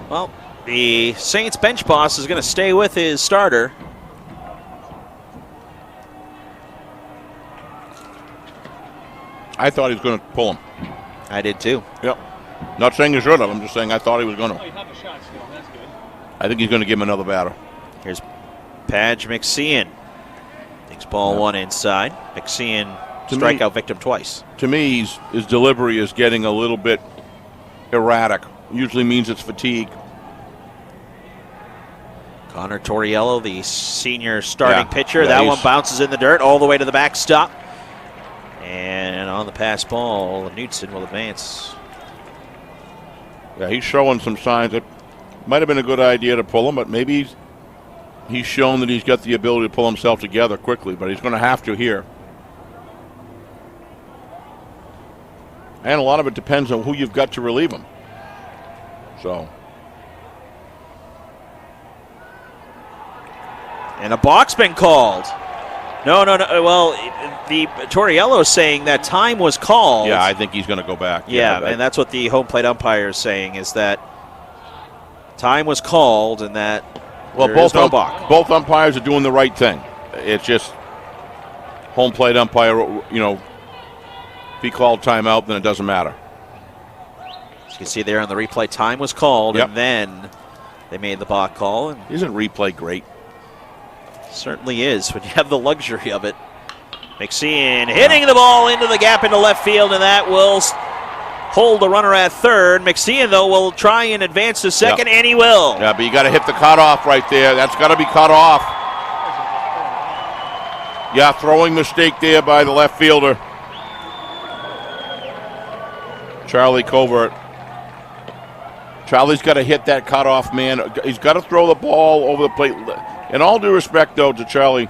Well, the Saints bench boss is going to stay with his starter. I thought he was going to pull him. I did too. Yep. Not saying he should have. I'm just saying I thought he was going to. Oh, you have a shot still. That's good. I think he's going to give him another batter. Here's Padge McSean. Takes ball 1 inside. McSean strikeout victim twice. To me, his delivery is getting a little bit erratic. Usually means it's fatigue. Connor Torriello, the senior starting pitcher. Yeah, that one bounces in the dirt all the way to the backstop. And on the pass ball, Knudsen will advance. Yeah, he's showing some signs. It might have been a good idea to pull him, but maybe he's shown that he's got the ability to pull himself together quickly, but he's going to have to here. And a lot of it depends on who you've got to relieve him. So. And a balk's been called. No. Well, the Torriello is saying that time was called. Yeah, I think he's going to go back. Yeah, and that's what the home plate umpire is saying, is that Time was called, and that Well, there is no balk. both umpires are doing the right thing. It's just home plate umpire, if he called timeout, then it doesn't matter. As you can see there on the replay, time was called, Yep. and then they made the balk call. And Isn't replay great? certainly is when you have the luxury of it. McSean hitting the ball into the gap into left field, and that will hold the runner at third. McSean, though, will try and advance to second, and he will. Yeah, but you got to hit the cutoff right there. That's got to be cut off. Yeah, throwing mistake there by the left fielder, Charlie Covert. Charlie's got to hit that cutoff, man. He's got to throw the ball over the plate. In all due respect, though, to Charlie,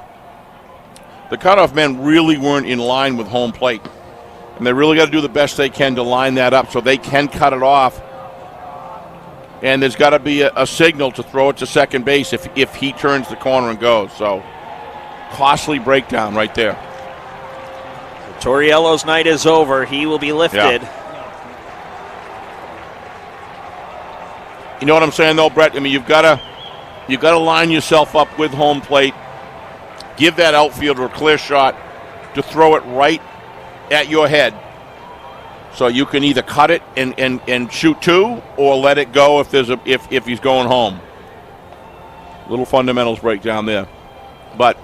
the cutoff men really weren't in line with home plate. And they really got to do the best they can to line that up so they can cut it off. And there's got to be a signal to throw it to second base if he turns the corner and goes. So, costly breakdown right there. Torriello's night is over. He will be lifted. Yeah. You know what I'm saying, though, Brett? I mean, you've got to line yourself up with home plate. Give that outfielder a clear shot to throw it right at your head. So you can either cut it and shoot two, or let it go if he's going home. Little fundamentals breakdown there. But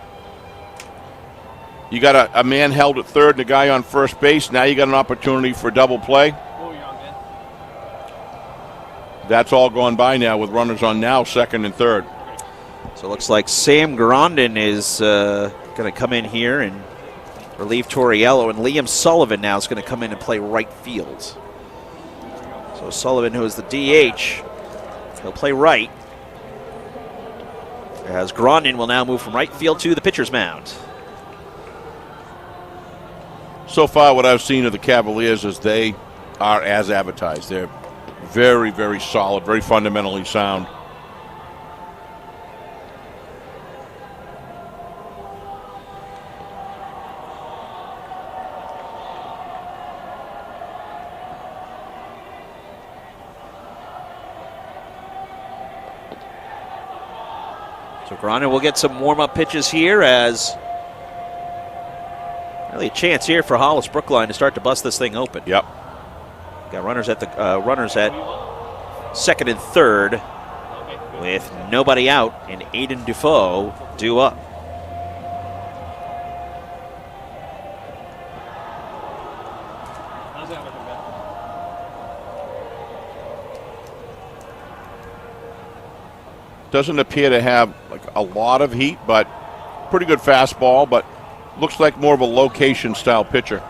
you got a man held at third and a guy on first base. Now you got an opportunity for double play. That's all gone by now with runners on now, second and third. So it looks like Sam Grondin is going to come in here and relieve Torriello, and Liam Sullivan now is going to come in and play right field. So Sullivan, who is the DH, he'll play right, as Grondin will now move from right field to the pitcher's mound. So far, what I've seen of the Cavaliers is they are as advertised. They're very, very solid, very fundamentally sound. So Grondin will get some warm-up pitches here, as really a chance here for Hollis Brookline to start to bust this thing open. Yep. Got runners at second and third, with nobody out, and Aiden Dufault due up. Doesn't appear to have like a lot of heat, but pretty good fastball, but looks like more of a location style pitcher.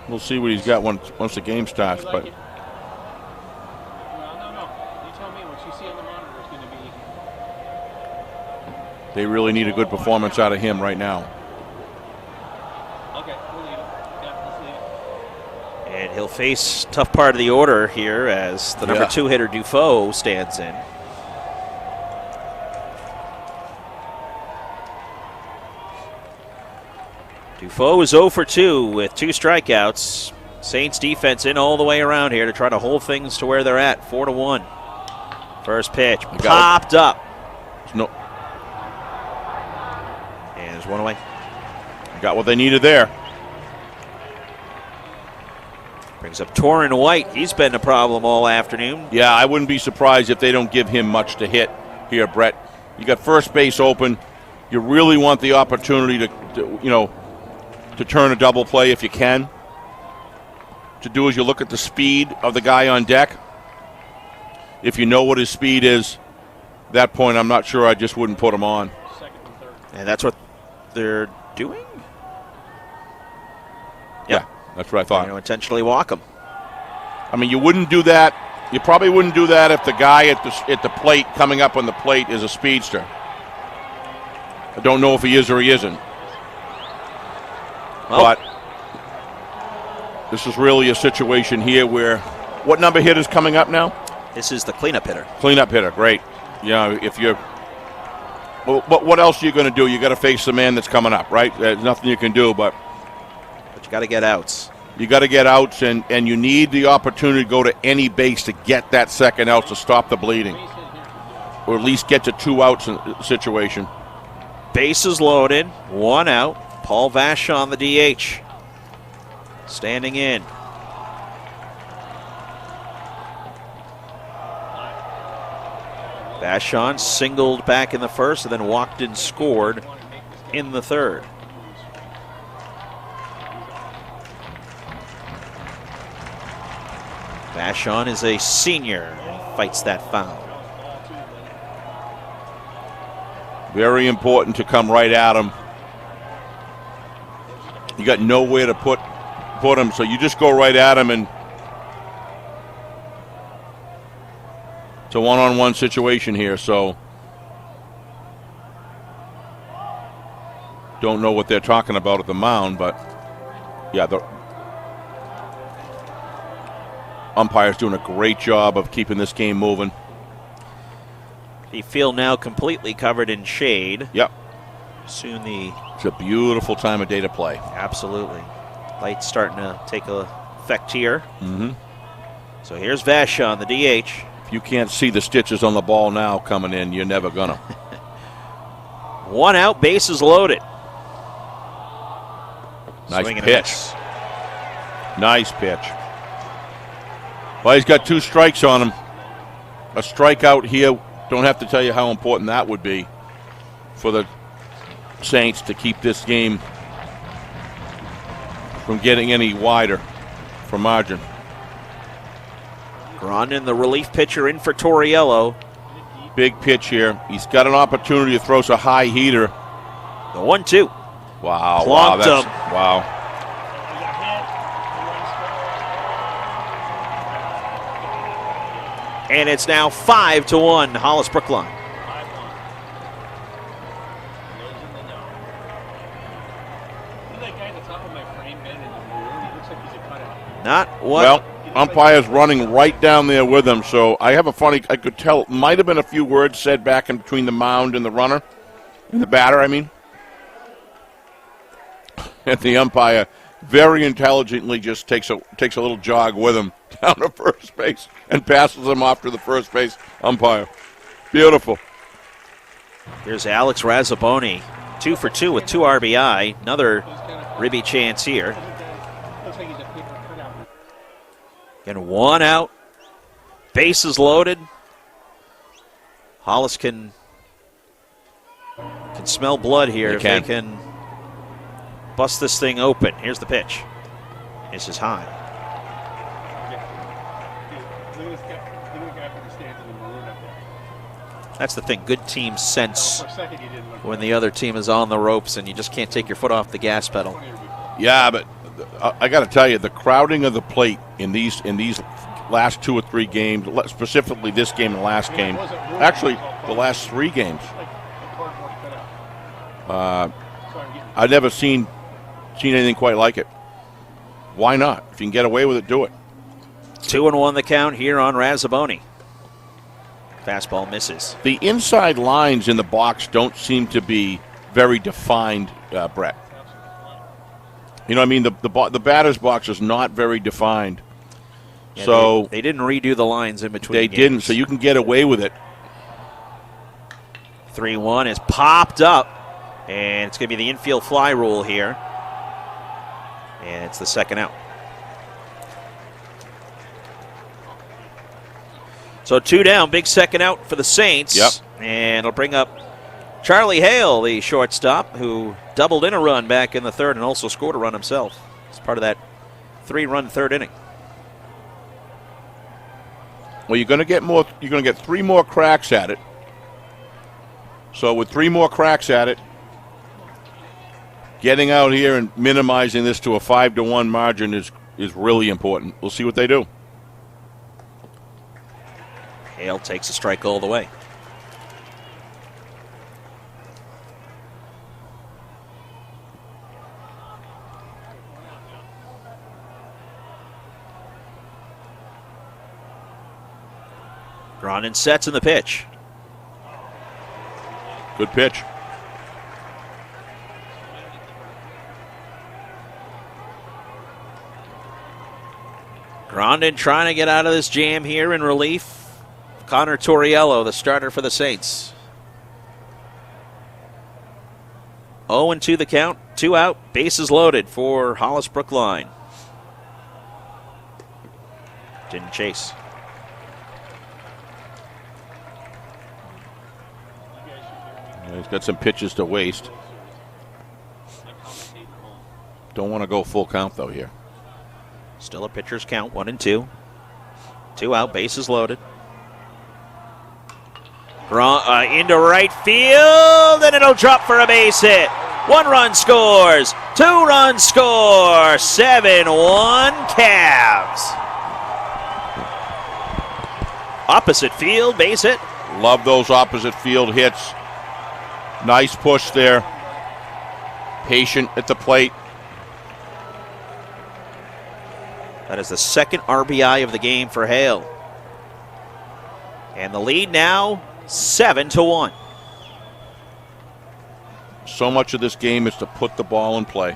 We'll see what he's got once the game starts, but No. You tell me what you see on the monitor is going to be. they really need a good performance out of him right now. Okay, we'll leave it. Yeah, let's leave it. And he'll face tough part of the order here as the number 2 hitter Dufault stands in. Dufault is 0 for 2 with 2 strikeouts. Saints defense in all the way around here to try to hold things to where they're at, 4-1. First pitch popped up. No, And there's one away. got what they needed there. Brings up Torrin White. He's been a problem all afternoon. Yeah, I wouldn't be surprised if they don't give him much to hit here, Brett. You got first base open. You really want the opportunity to turn a double play if you can. To do is you look at the speed of the guy on deck. If you know what his speed is, at that point I'm not sure I just wouldn't put him on. Second and third. And that's what they're doing? Yeah, that's what I thought. Intentionally walk him. I mean, you wouldn't do that. You probably wouldn't do that if the guy at the plate, coming up on the plate, is a speedster. I don't know if he is or he isn't. Well, But this is really a situation here where, what number hitter's coming up now? this is the cleanup hitter. Cleanup hitter, great. If you're, well, what else are you going to do? You got to face the man that's coming up, right? There's nothing you can do, but But you got to get outs. You got to get outs, and you need the opportunity to go to any base to get that second out to stop the bleeding, or at least get to 2 outs in situation. Bases loaded, 1 out. Paul Vachon, the DH, standing in. Vachon singled back in the first and then walked and scored in the third. Vachon is a senior and he fights that foul. Very important to come right at him. You got nowhere to put him, so you just go right at him, and it's a one-on-one situation here, so don't know what they're talking about at the mound, but yeah, the umpire's doing a great job of keeping this game moving. The field now completely covered in shade. Yep. Soon It's a beautiful time of day to play. Absolutely. Light's starting to take effect here. Mm-hmm. So here's Vachon, the DH. If you can't see the stitches on the ball now coming in, you're never gonna. 1 out, bases loaded. Nice Swing and a pitch. miss. Nice pitch. Well, he's got 2 strikes on him. A strikeout here. Don't have to tell you how important that would be for the Saints to keep this game from getting any wider for margin. Grondin, the relief pitcher, in for Torriello. Big pitch here. He's got an opportunity to throw a high heater. The 1-2. Wow. Clogged Wow. him. Wow. And it's now 5-1, Hollis Brookline. Not what? Well, umpire's running right down there with him, so I could tell it might have been a few words said back in between the mound and the runner, and the batter, I mean. And the umpire very intelligently just takes a little jog with him down to first base and passes him off to the first base umpire. Beautiful. Here's Alex Razzaboni, 2 for 2 with 2 RBI. Another ribby chance here. And 1 out. Bases loaded. Hollis can smell blood here if they can bust this thing open. Here's the pitch. This is high. That's the thing. Good teams sense when the other team is on the ropes and you just can't take your foot off the gas pedal. Yeah, but I got to tell you, the crowding of the plate in these last 2 or 3 games, specifically this game and last game, actually the last 3 games, I've never seen anything quite like it. Why not? If you can get away with it, do it. 2-1 the count here on Razzaboni. Fastball misses. The inside lines in the box don't seem to be very defined, Brett. You know what I mean? The batter's box is not very defined. Yeah, so they didn't redo the lines in between. They games. didn't, so you can get away with it. 3-1 is popped up, and it's going to be the infield fly rule here. And it's the second out. So 2 down, big second out for the Saints. Yep. And it'll bring up Charlie Hale, the shortstop, who doubled in a run back in the third and also scored a run himself. It's part of that 3-run third inning. Well, you're going to get more. You're going to get 3 more cracks at it. So with 3 more cracks at it, getting out here and minimizing this to a 5-1 margin is really important. We'll see what they do. Hale takes a strike all the way. Grondin sets in the pitch. Good pitch. Grondin trying to get out of this jam here in relief. Connor Torriello, the starter for the Saints. 0-2 the count, 2 out, bases loaded for Hollis Brookline. Didn't chase. He's got some pitches to waste. Don't want to go full count, though, here. Still a pitcher's count, 1-2. 2 out, bases loaded. Into right field, and it'll drop for a base hit. 1 run scores, 2 runs score, 7-1 Cavs. Opposite field, base hit. Love those opposite field hits. Nice push there. Patient at the plate. That is the second RBI of the game for Hale. And the lead now 7-1. So much of this game is to put the ball in play.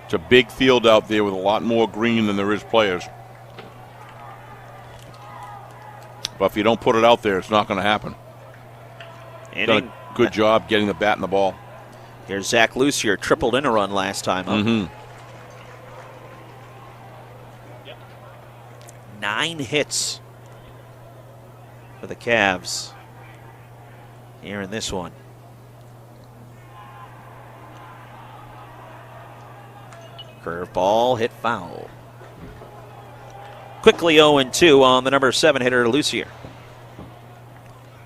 It's a big field out there with a lot more green than there is players. But if you don't put it out there, it's not going to happen. Done a good job getting the bat in the ball. Here's Zach Lucier, tripled in a run last time up. Mm-hmm. 9 hits for the Cavs here in this one. Curveball hit foul. Quickly 0-2 on the number 7 hitter, Lucier.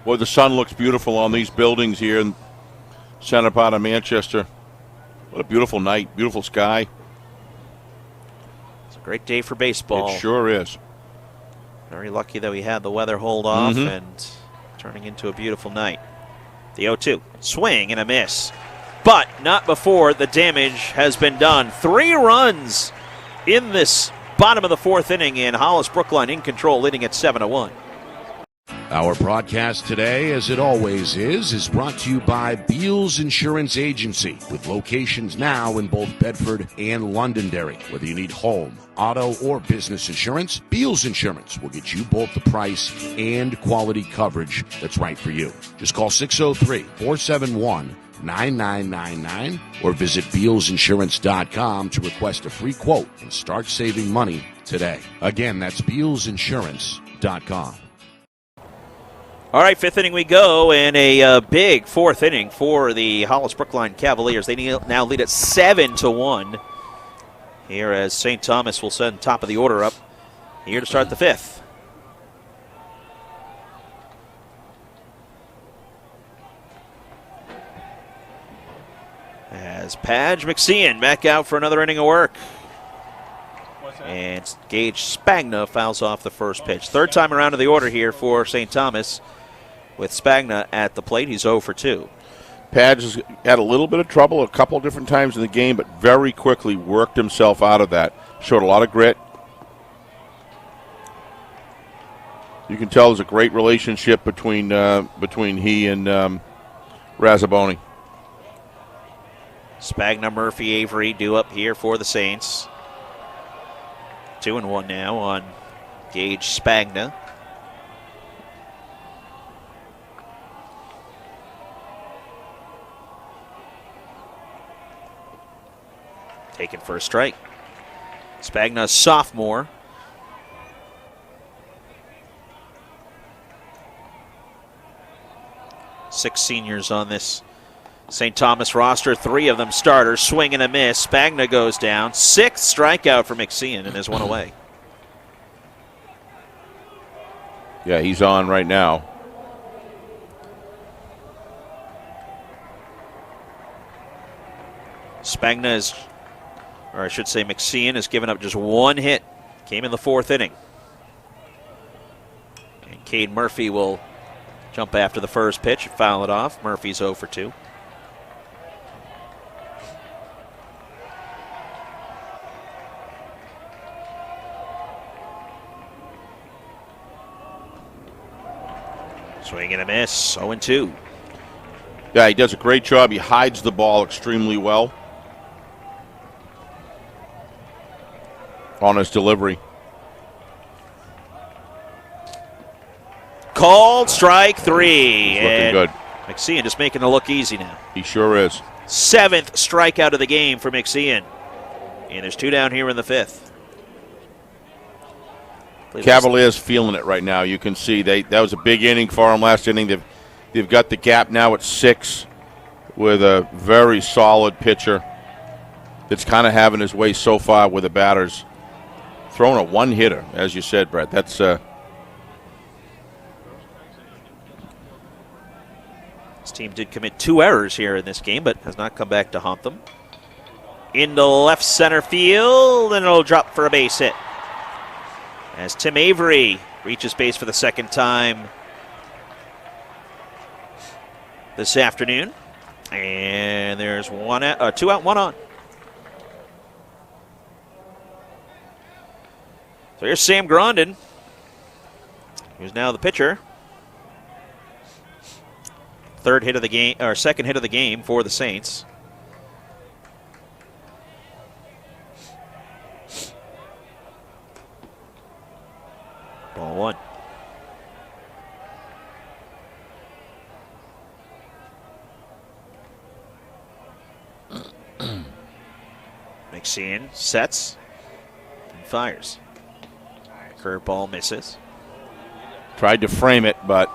Boy, the sun looks beautiful on these buildings here in center part of Manchester. What a beautiful night, beautiful sky. It's a great day for baseball. It sure is. Very lucky that we had the weather hold off and turning into a beautiful night. The 0-2, swing and a miss. But not before the damage has been done. 3 runs in this bottom of the 4th inning, and Hollis Brookline in control, leading at 7-1. Our broadcast today, as it always is brought to you by Beals Insurance Agency, with locations now in both Bedford and Londonderry. Whether you need home, auto, or business insurance, Beals Insurance will get you both the price and quality coverage that's right for you. Just call 603-471-9999 or visit BealsInsurance.com to request a free quote and start saving money today. Again, that's BealsInsurance.com. All right, 5th inning we go, and a big 4th inning for the Hollis Brookline Cavaliers. They now lead at 7-1 here as St. Thomas will send top of the order up here to start the 5th. As Padge McSean back out for another inning of work. And Gage Spagna fouls off the first pitch. 3rd time around of the order here for St. Thomas. With Spagna at the plate, he's 0 for 2. Padge has had a little bit of trouble a couple of different times in the game, but very quickly worked himself out of that. Showed a lot of grit. You can tell there's a great relationship between he and Razzaboni. Spagna, Murphy, Avery due up here for the Saints. 2-1 now on Gage Spagna. Taken for a strike. Spagna, sophomore. Six seniors on this St. Thomas roster, 3 of them starters. Swing and a miss. Spagna goes down. 6th strikeout for McSean, and is 1 away. Yeah, he's on right now. Spagna is, or I should say McSean, has given up just 1 hit. Came in the 4th inning. And Cade Murphy will jump after the first pitch and foul it off. Murphy's 0 for 2. Swing and a miss, 0-2. Yeah, he does a great job. He hides the ball extremely well. on his delivery. Called strike 3. He's looking and good. McSean just making it look easy now. He sure is. 7th strikeout of the game for McSean. And there's 2 down here in the 5th. Cavaliers feeling it right now. You can see that was a big inning for them last inning. They've got the gap now at 6 with a very solid pitcher that's kind of having his way so far with the batters. Throwing a 1-hitter, as you said, Brett. That's This team did commit 2 errors here in this game, but has not come back to haunt them. Into left center field, and it'll drop for a base hit. As Tim Avery reaches base for the 2nd time this afternoon. And there's 2 out, 1 on. So here's Sam Grondin, who's now the pitcher. 3rd hit of the game, or 2nd hit of the game for the Saints. Ball 1. McSean sets and fires. Curveball misses. tried to frame it, but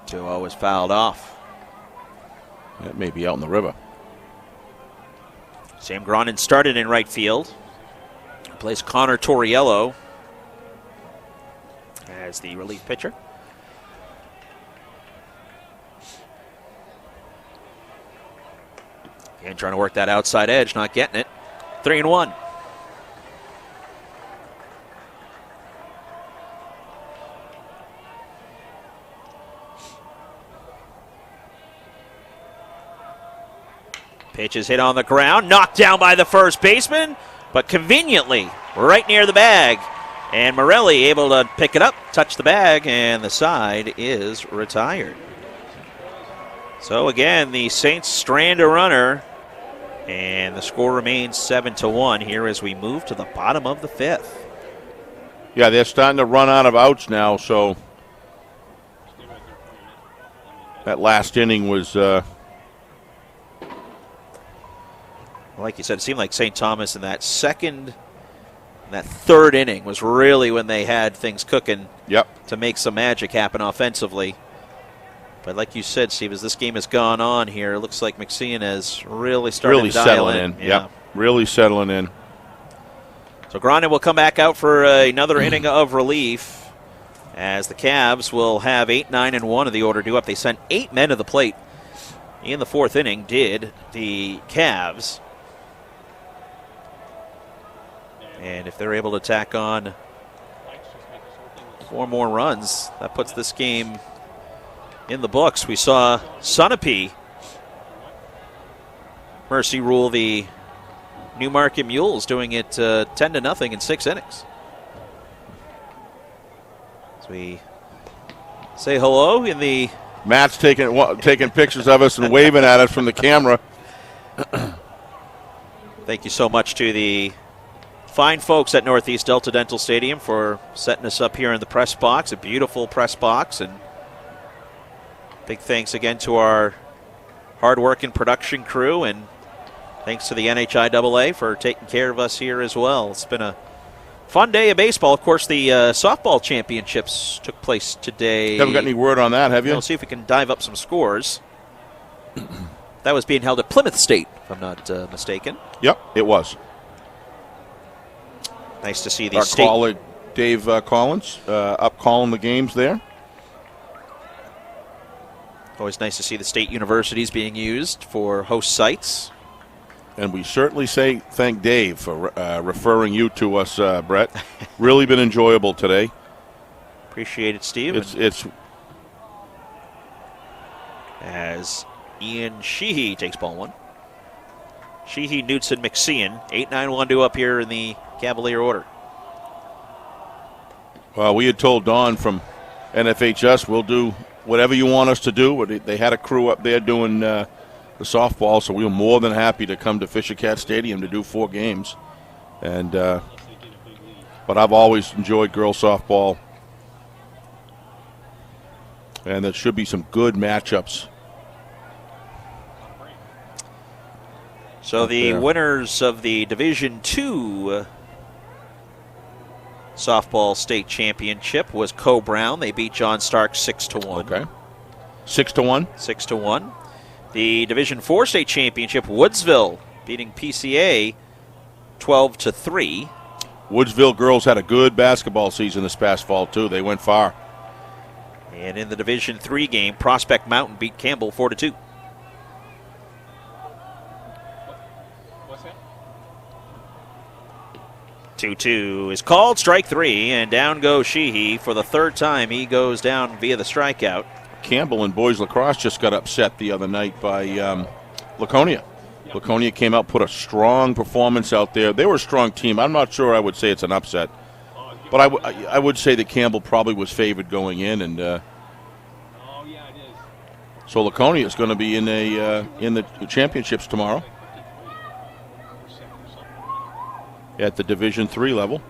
Two-0 is fouled off. it may be out in the river. Sam Grondin started in right field. Plays Connor Torriello as the relief pitcher. Again, trying to work that outside edge, not getting it. 3-1. Pitch is hit on the ground, knocked down by the first baseman, but conveniently right near the bag. And Morelli able to pick it up, touch the bag, and the side is retired. So again, the Saints strand a runner, and the score remains 7-1 here as we move to the bottom of the 5th. Yeah, they're starting to run out of outs now, so that last inning was Like you said, it seemed like St. Thomas in that third inning was really when they had things cooking to make some magic happen offensively. But like you said, Steve, as this game has gone on here, it looks like McSean has really started to dial settling in. Yeah. Really settling in. So Grondin will come back out for another inning of relief as the Cavs will have 8, 9, and 1 of the order due up. They sent 8 men to the plate in the 4th inning, did the Cavs. And if they're able to tack on 4 more runs, that puts this game in the books. We saw Sunapee mercy rule the Newmarket Mules, doing it 10-0 in 6 innings. As we say hello in the... Matt's taking pictures of us and waving at us from the camera. Thank you so much to the fine folks at Northeast Delta Dental Stadium for setting us up here in the press box, a beautiful press box. And big thanks again to our hard-working production crew, and thanks to the NHIAA for taking care of us here as well. It's been a fun day of baseball. Of course, the softball championships took place today. Haven't got any word on that, have you? We'll see if we can dive up some scores. That was being held at Plymouth State, if I'm not mistaken. Yep, it was. Nice to see the Our state. caller, Dave Collins, up calling the games there. Always nice to see the state universities being used for host sites. And we certainly say thank Dave for referring you to us, Brett. Really been enjoyable today. Appreciate it, Steve. It's as Ian Sheehy takes ball 1. Sheehy, Knutson, McSean. 8-9-1 2 up here in the Cavalier order. Well, we had told Don from NFHS, we'll do whatever you want us to do. They had a crew up there doing the softball, so we were more than happy to come to Fisher Cat Stadium to do 4 games. And but I've always enjoyed girls softball, and there should be some good matchups. So the winners of the Division II softball state championship was Co-Brown. They beat John Stark 6-1. Okay. 6-1? 6-1. The Division IV state championship, Woodsville beating PCA 12-3. Woodsville girls had a good basketball season this past fall, too. They went far. And in the Division III game, Prospect Mountain beat Campbell 4-2. What's that? 2-2 is called, strike 3, and down goes Sheehy for the 3rd time. He goes down via the strikeout. Campbell and boys lacrosse just got upset the other night by Laconia. Laconia came out, put a strong performance out there. They were a strong team. I'm not sure I would say it's an upset, but I would say that Campbell probably was favored going in, and Oh, yeah, it is. so Laconia is going to be in the championships tomorrow at the Division III level.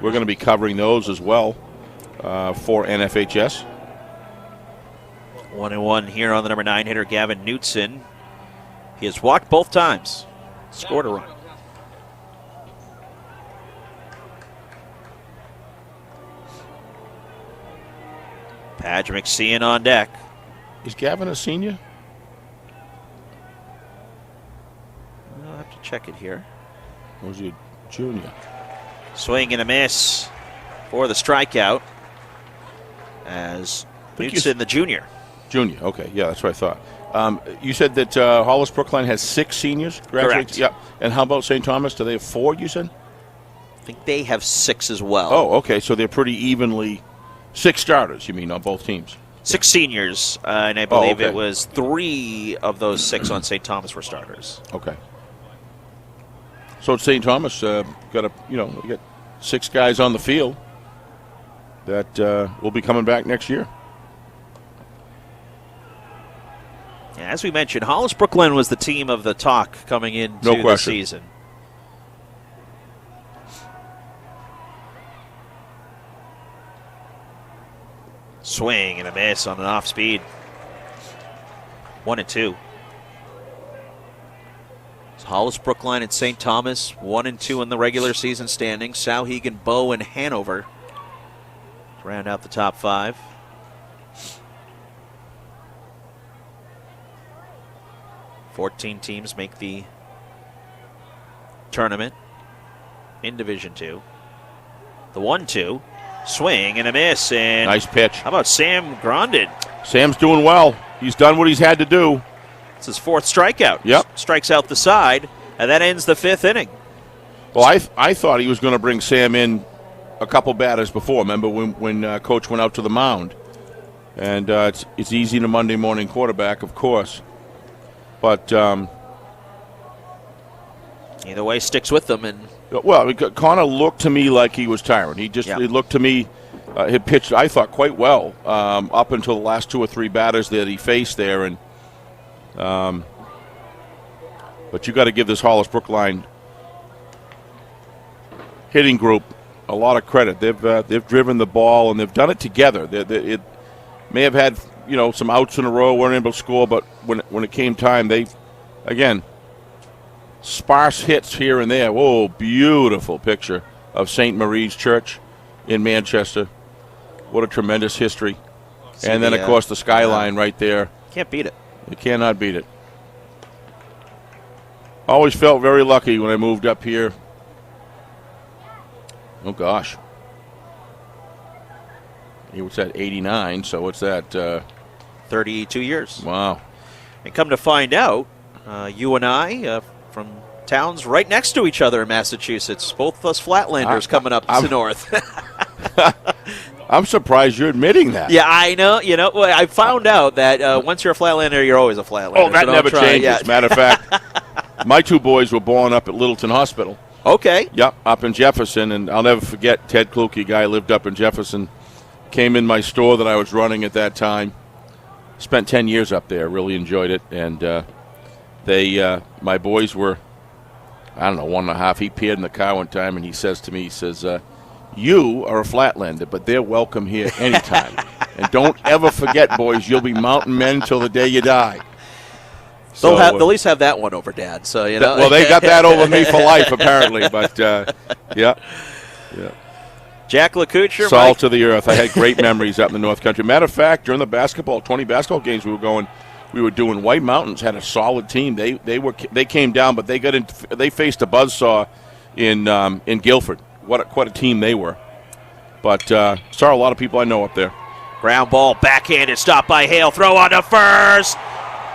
We're going to be covering those as well for NFHS. 1-1 here on the number 9 hitter, Gavin Knutson. He has walked both times, scored a run. Padge McSean on deck. Is Gavin a senior? I'll have to check it here. Or is he a junior? Swing and a miss for the strikeout as think Knutson, the junior. Junior, okay. Yeah, that's what I thought. You said that Hollis Brookline has 6 seniors graduated? Correct. Yeah. And how about St. Thomas? Do they have 4, you said? I think they have 6 as well. Oh, okay. So they're pretty evenly. 6 starters, you mean, on both teams? 6 seniors, and I believe okay. it was 3 of those 6 on St. Thomas were starters. Okay. So St. Thomas got you got 6 guys on the field that will be coming back next year. As we mentioned, Hollis Brookline was the team of the talk coming into the season. Swing and a miss on an off speed. 1-2. It's Hollis Brookline and St. Thomas, 1-2 in the regular season standings. Souhegan, Bow, and Hanover round out the top 5. Fourteen teams make the tournament in Division II. The 1-2, swing and a miss. And nice pitch. How about Sam Grondin? Sam's doing well. He's done what he's had to do. It's his 4th strikeout. Yep. Strikes out the side, and that ends the 5th inning. Well, I thought he was going to bring Sam in a couple batters before. Remember when Coach went out to the mound? And it's easy to Monday morning quarterback, of course. But either way, sticks with them. And well, Connor looked to me like he was tiring. He looked to me, he pitched, I thought, quite well up until the last 2 or 3 batters that he faced there. And but you got to give this Hollis Brookline hitting group a lot of credit. They've driven the ball and they've done it together. It may have had some outs in a row, weren't able to score, but when it came time, they, again, sparse hits here and there. Whoa, beautiful picture of St. Marie's Church in Manchester. What a tremendous history. And then, of course, the skyline right there. Can't beat it. You cannot beat it. Always felt very lucky when I moved up here. Oh, gosh. What's that, 89, so what's that? 32 years. Wow. And come to find out, you and I, from towns right next to each other in Massachusetts, both us Flatlanders coming up to the north. I'm surprised you're admitting that. Yeah, I know. I found out that once you're a Flatlander, you're always a Flatlander. Oh, that never changes. Matter of fact, my 2 boys were born up at Littleton Hospital. Okay. Yep, up in Jefferson, and I'll never forget Ted Kluge, guy lived up in Jefferson, came in my store that I was running at that time. Spent 10 years up there, really enjoyed it, and my boys were, I don't know, 1.5. He peered in the car one time, and he says to me, he says, you are a Flatlander, but they're welcome here anytime. And don't ever forget, boys, you'll be mountain men until the day you die. They'll at least have that one over Dad. So well, they got that over me for life, apparently. But yeah. Jack LaCouture, salt to the earth. I had great memories up in the North Country. Matter of fact, during the 20 basketball games we were doing. White Mountains had a solid team. They came down, but they faced a buzzsaw in Guilford. Quite a team they were. But saw a lot of people I know up there. Ground ball, backhanded, stopped by Hale. Throw on to first.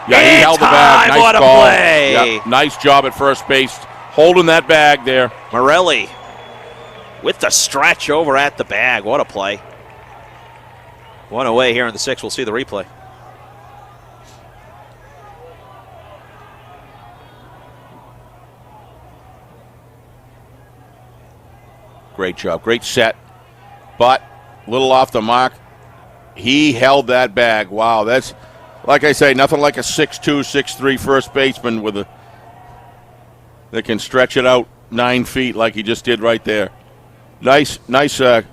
Yeah, he held the bag. Nice what a ball. play. Yep. Nice job at first base, holding that bag there. Morelli with the stretch over at the bag. What a play. One away here in the 6th. We'll see the replay. Great job. Great set. But a little off the mark. He held that bag. Wow, that's, like I say, nothing like a 6'2", 6'3" first baseman that can stretch it out 9 feet like he just did right there. Nice nice hit.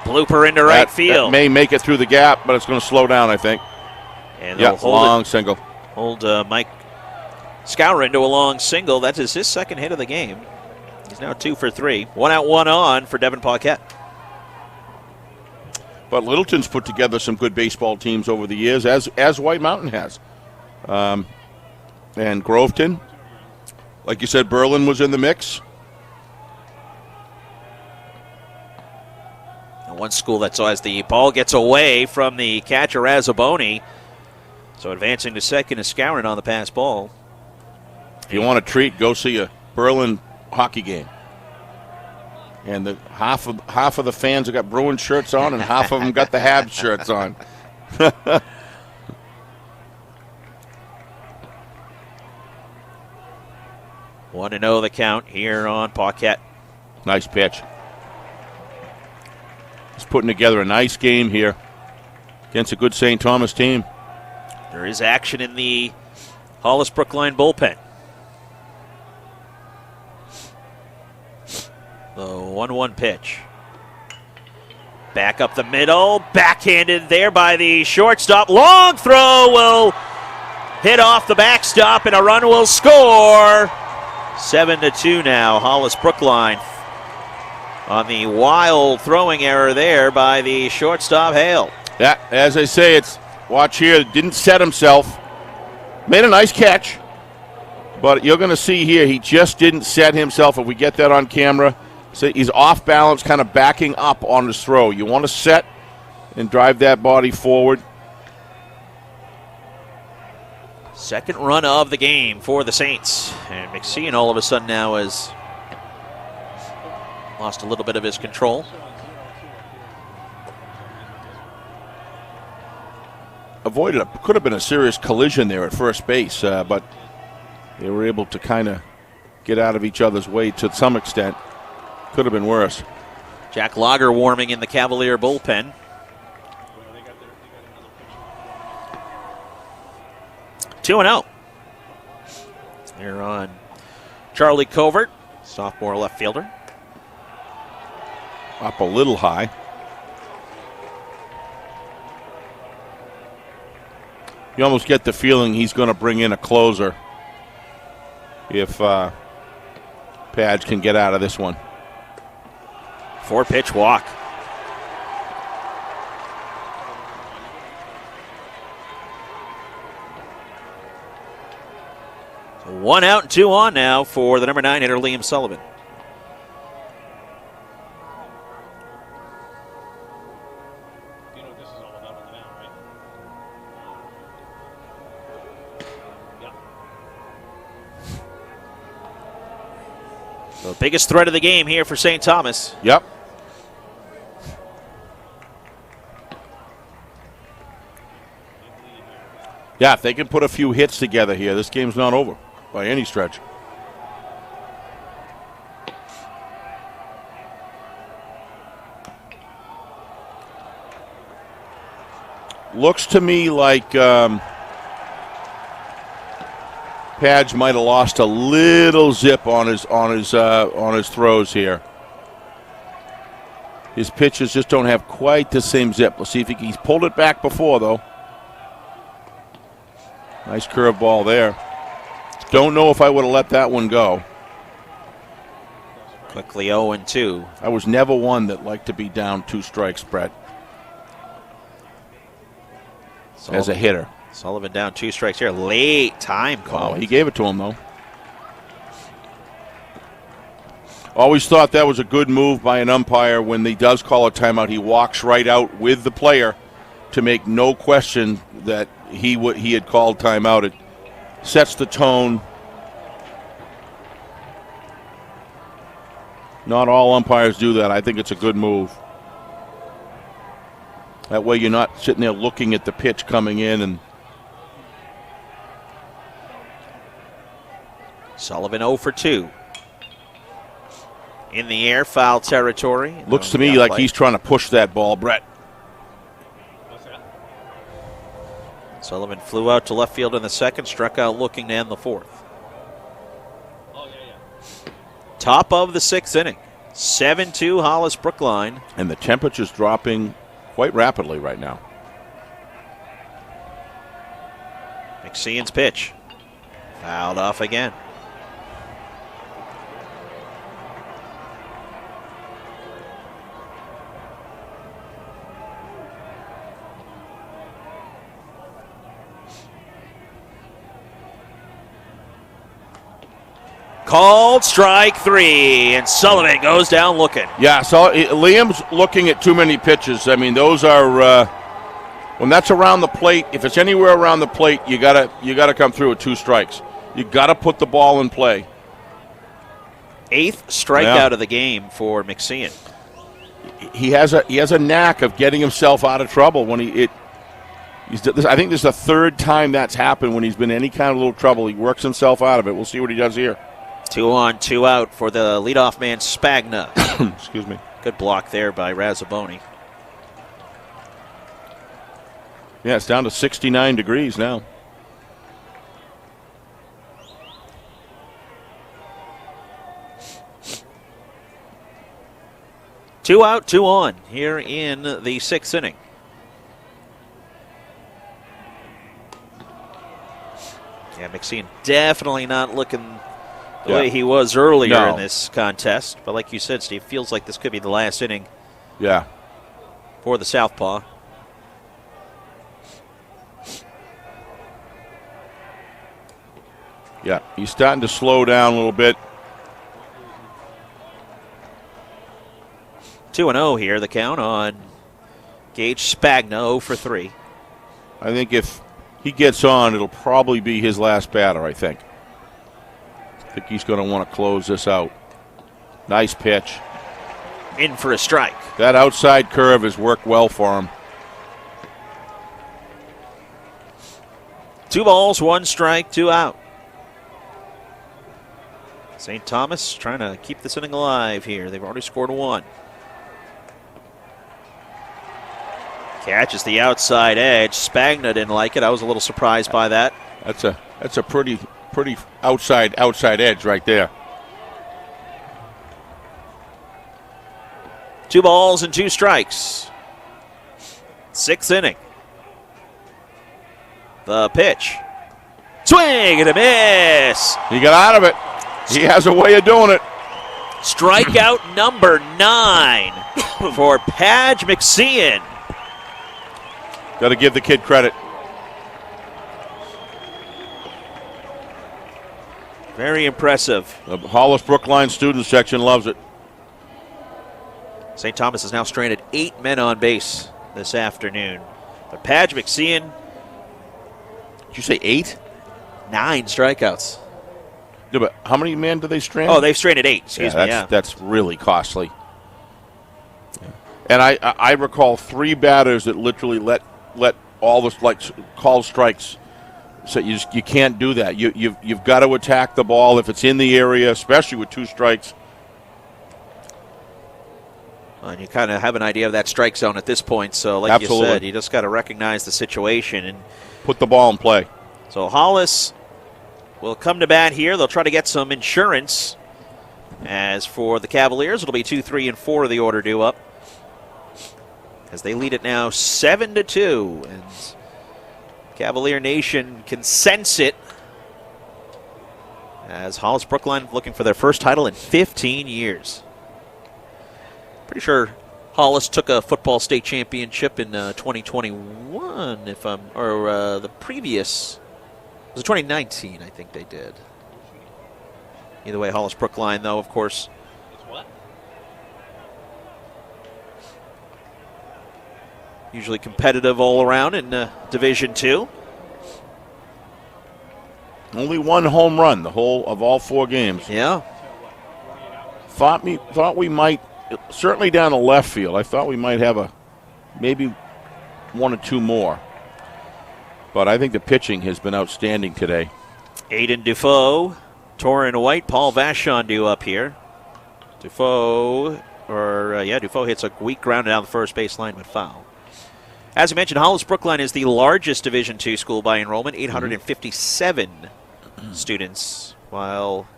Blooper into right field. That may make it through the gap, but it's going to slow down, I think. And long single. Hold Mike Scour into a long single. That is his second hit of the game. He's now 2 for 3. 1 out, 1 on for Devin Paquette. But Littleton's put together some good baseball teams over the years, as White Mountain has. And Groveton, like you said, Berlin was in the mix. And one school that saw as the ball gets away from the catcher, Razzaboni. So advancing to second is Scourin on the pass ball. If you want a treat, go see a Berlin hockey game. And half of the fans have got Bruins shirts on, and half of them got the Habs shirts on. 1-0 the count here on Paquette. Nice pitch. He's putting together a nice game here against a good St. Thomas team. There is action in the Hollis Brookline bullpen. The 1-1 pitch. Back up the middle. Backhanded there by the shortstop. Long throw will hit off the backstop, and a run will score. 7-2 now. Hollis Brookline on the wild throwing error there by the shortstop, Hale. Yeah, as I say, watch here. Didn't set himself. Made a nice catch. But you're going to see here, he just didn't set himself. If we get that on camera, so he's off balance, kind of backing up on his throw. You want to set and drive that body forward. Second run of the game for the Saints. And McSean all of a sudden now has lost a little bit of his control. Could have been a serious collision there at first base, but they were able to kind of get out of each other's way to some extent. Could have been worse. Jack Lager warming in the Cavalier bullpen. 2-0. Here on Charlie Covert, sophomore left fielder. Up a little high. You almost get the feeling he's going to bring in a closer if Pads can get out of this one. 4-pitch walk. So 1 out and 2 on now for the number 9 hitter, Liam Sullivan. You know what this is all about on the mound, right? Yeah. The biggest threat of the game here for St. Thomas. Yep. Yeah, if they can put a few hits together here, this game's not over by any stretch. looks to me like Padge might have lost a little zip on his throws here. His pitches just don't have quite the same zip. We'll see if he's pulled it back before, though. Nice curveball there. Don't know if I would have let that one go. Quickly 0-2. I was never one that liked to be down 2 strikes, Brett, as a hitter. Sullivan down 2 strikes here. Late time call. Oh, he gave it to him, though. Always thought that was a good move by an umpire. When he does call a timeout, he walks right out with the player to make no question that he had called timeout. It sets the tone. Not all umpires do that. I think it's a good move. That way you're not sitting there looking at the pitch coming in. And Sullivan 0 for 2. In the air, foul territory. Looks to me like he's trying to push that ball, Brett. What's that? Sullivan flew out to left field in the second, struck out looking to end the fourth. Oh, yeah. Top of the 6th inning. 7-2 Hollis Brookline. And the temperature's dropping quite rapidly right now. McSeon's pitch. Fouled off again. Called strike 3, and Sullivan goes down looking. Yeah, so Liam's looking at too many pitches. I mean, those are when that's around the plate. If it's anywhere around the plate, you gotta come through with 2 strikes. You gotta put the ball in play. 8th strikeout of the game for McSeon. He has a knack of getting himself out of trouble when I think this is the 3rd time that's happened when he's been in any kind of little trouble. He works himself out of it. We'll see what he does here. 2 on, 2 out for the leadoff man, Spagna. Excuse me. Good block there by Razzaboni. Yeah, it's down to 69 degrees now. Two out, 2 on here in the 6th inning. Yeah, McSeon definitely not looking the way he was earlier in this contest. But like you said, Steve, feels like this could be the last inning for the Southpaw. Yeah, he's starting to slow down a little bit. 2-0 here, the count on Gage Spagna, 0 for 3. I think if he gets on, it'll probably be his last batter, I think. I think he's going to want to close this out. Nice pitch. In for a strike. That outside curve has worked well for him. 2 balls, 1 strike, 2 out. St. Thomas trying to keep this inning alive here. They've already scored 1. Catches the outside edge. Spagna didn't like it. I was a little surprised by that. That's a pretty outside edge right there. 2 balls and 2 strikes. 6th inning. The pitch. Swing and a miss. He got out of it. He has a way of doing it. Strikeout number 9 for Padge McSeon. Got to give the kid credit. Very impressive. The Hollis Brookline student section loves it. St. Thomas has now stranded 8 men on base this afternoon. But Padge McSeon. Did you say 8? 9 strikeouts. Yeah, but how many men do they strand? Oh, they've stranded 8. Excuse me. That's really costly. Yeah. And I recall 3 batters that literally let all the called strikes. So you can't do that. You've got to attack the ball if it's in the area, especially with 2 strikes. And you kind of have an idea of that strike zone at this point. So, like Absolutely. you said, you just got to recognize the situation and Put the ball in play. So Hollis will come to bat here. They'll try to get some insurance. As for the Cavaliers, it'll be 2, 3, and 4 of the order due up, as they lead it now 7-2, and Cavalier Nation can sense it, as Hollis Brookline looking for their first title in 15 years. Pretty sure Hollis took a football state championship in 2021, or the previous, it was 2019, I think they did. Either way, Hollis Brookline, though, of course. It's what? Usually competitive all around in Division II. Only one home run the whole of all 4 games. Yeah. Thought we might, certainly down the left field, I thought we might have maybe 1 or 2 more. But I think the pitching has been outstanding today. Aiden Dufault, Torin White, Paul Vachon due up here. Dufault hits a weak ground down the first base line with foul. As I mentioned, Hollis Brookline is the largest Division II school by enrollment, 857 students, while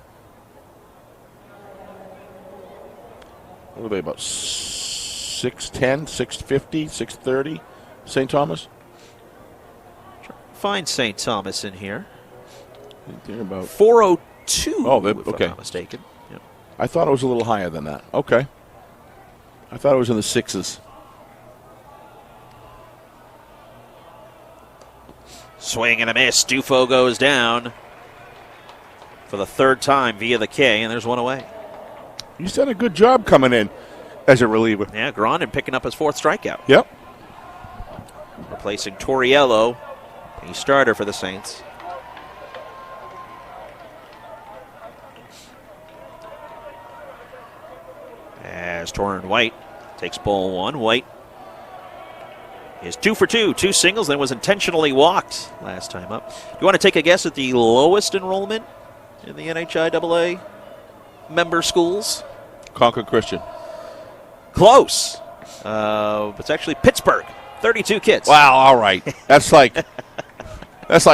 What are they, about 6'10", 6'50", 6'30", St. Thomas? find St. Thomas in here. They're about 402, if okay. I'm not mistaken. Yep. I thought it was a little higher than that. Okay. I thought it was in the 6s. Swing and a miss. Dufault goes down for the 3rd time via the K, and there's one away. He's done a good job coming in as a reliever. Yeah, Grondin picking up his 4th strikeout. Yep. Replacing Torriello, a starter for the Saints. As Torin White takes ball 1. White is 2 for 2, 2 singles, then was intentionally walked last time up. You want to take a guess at the lowest enrollment in the NHIAA member schools? Concord Christian. Close. It's actually Pittsburgh, 32 kids. Wow, all right. That's like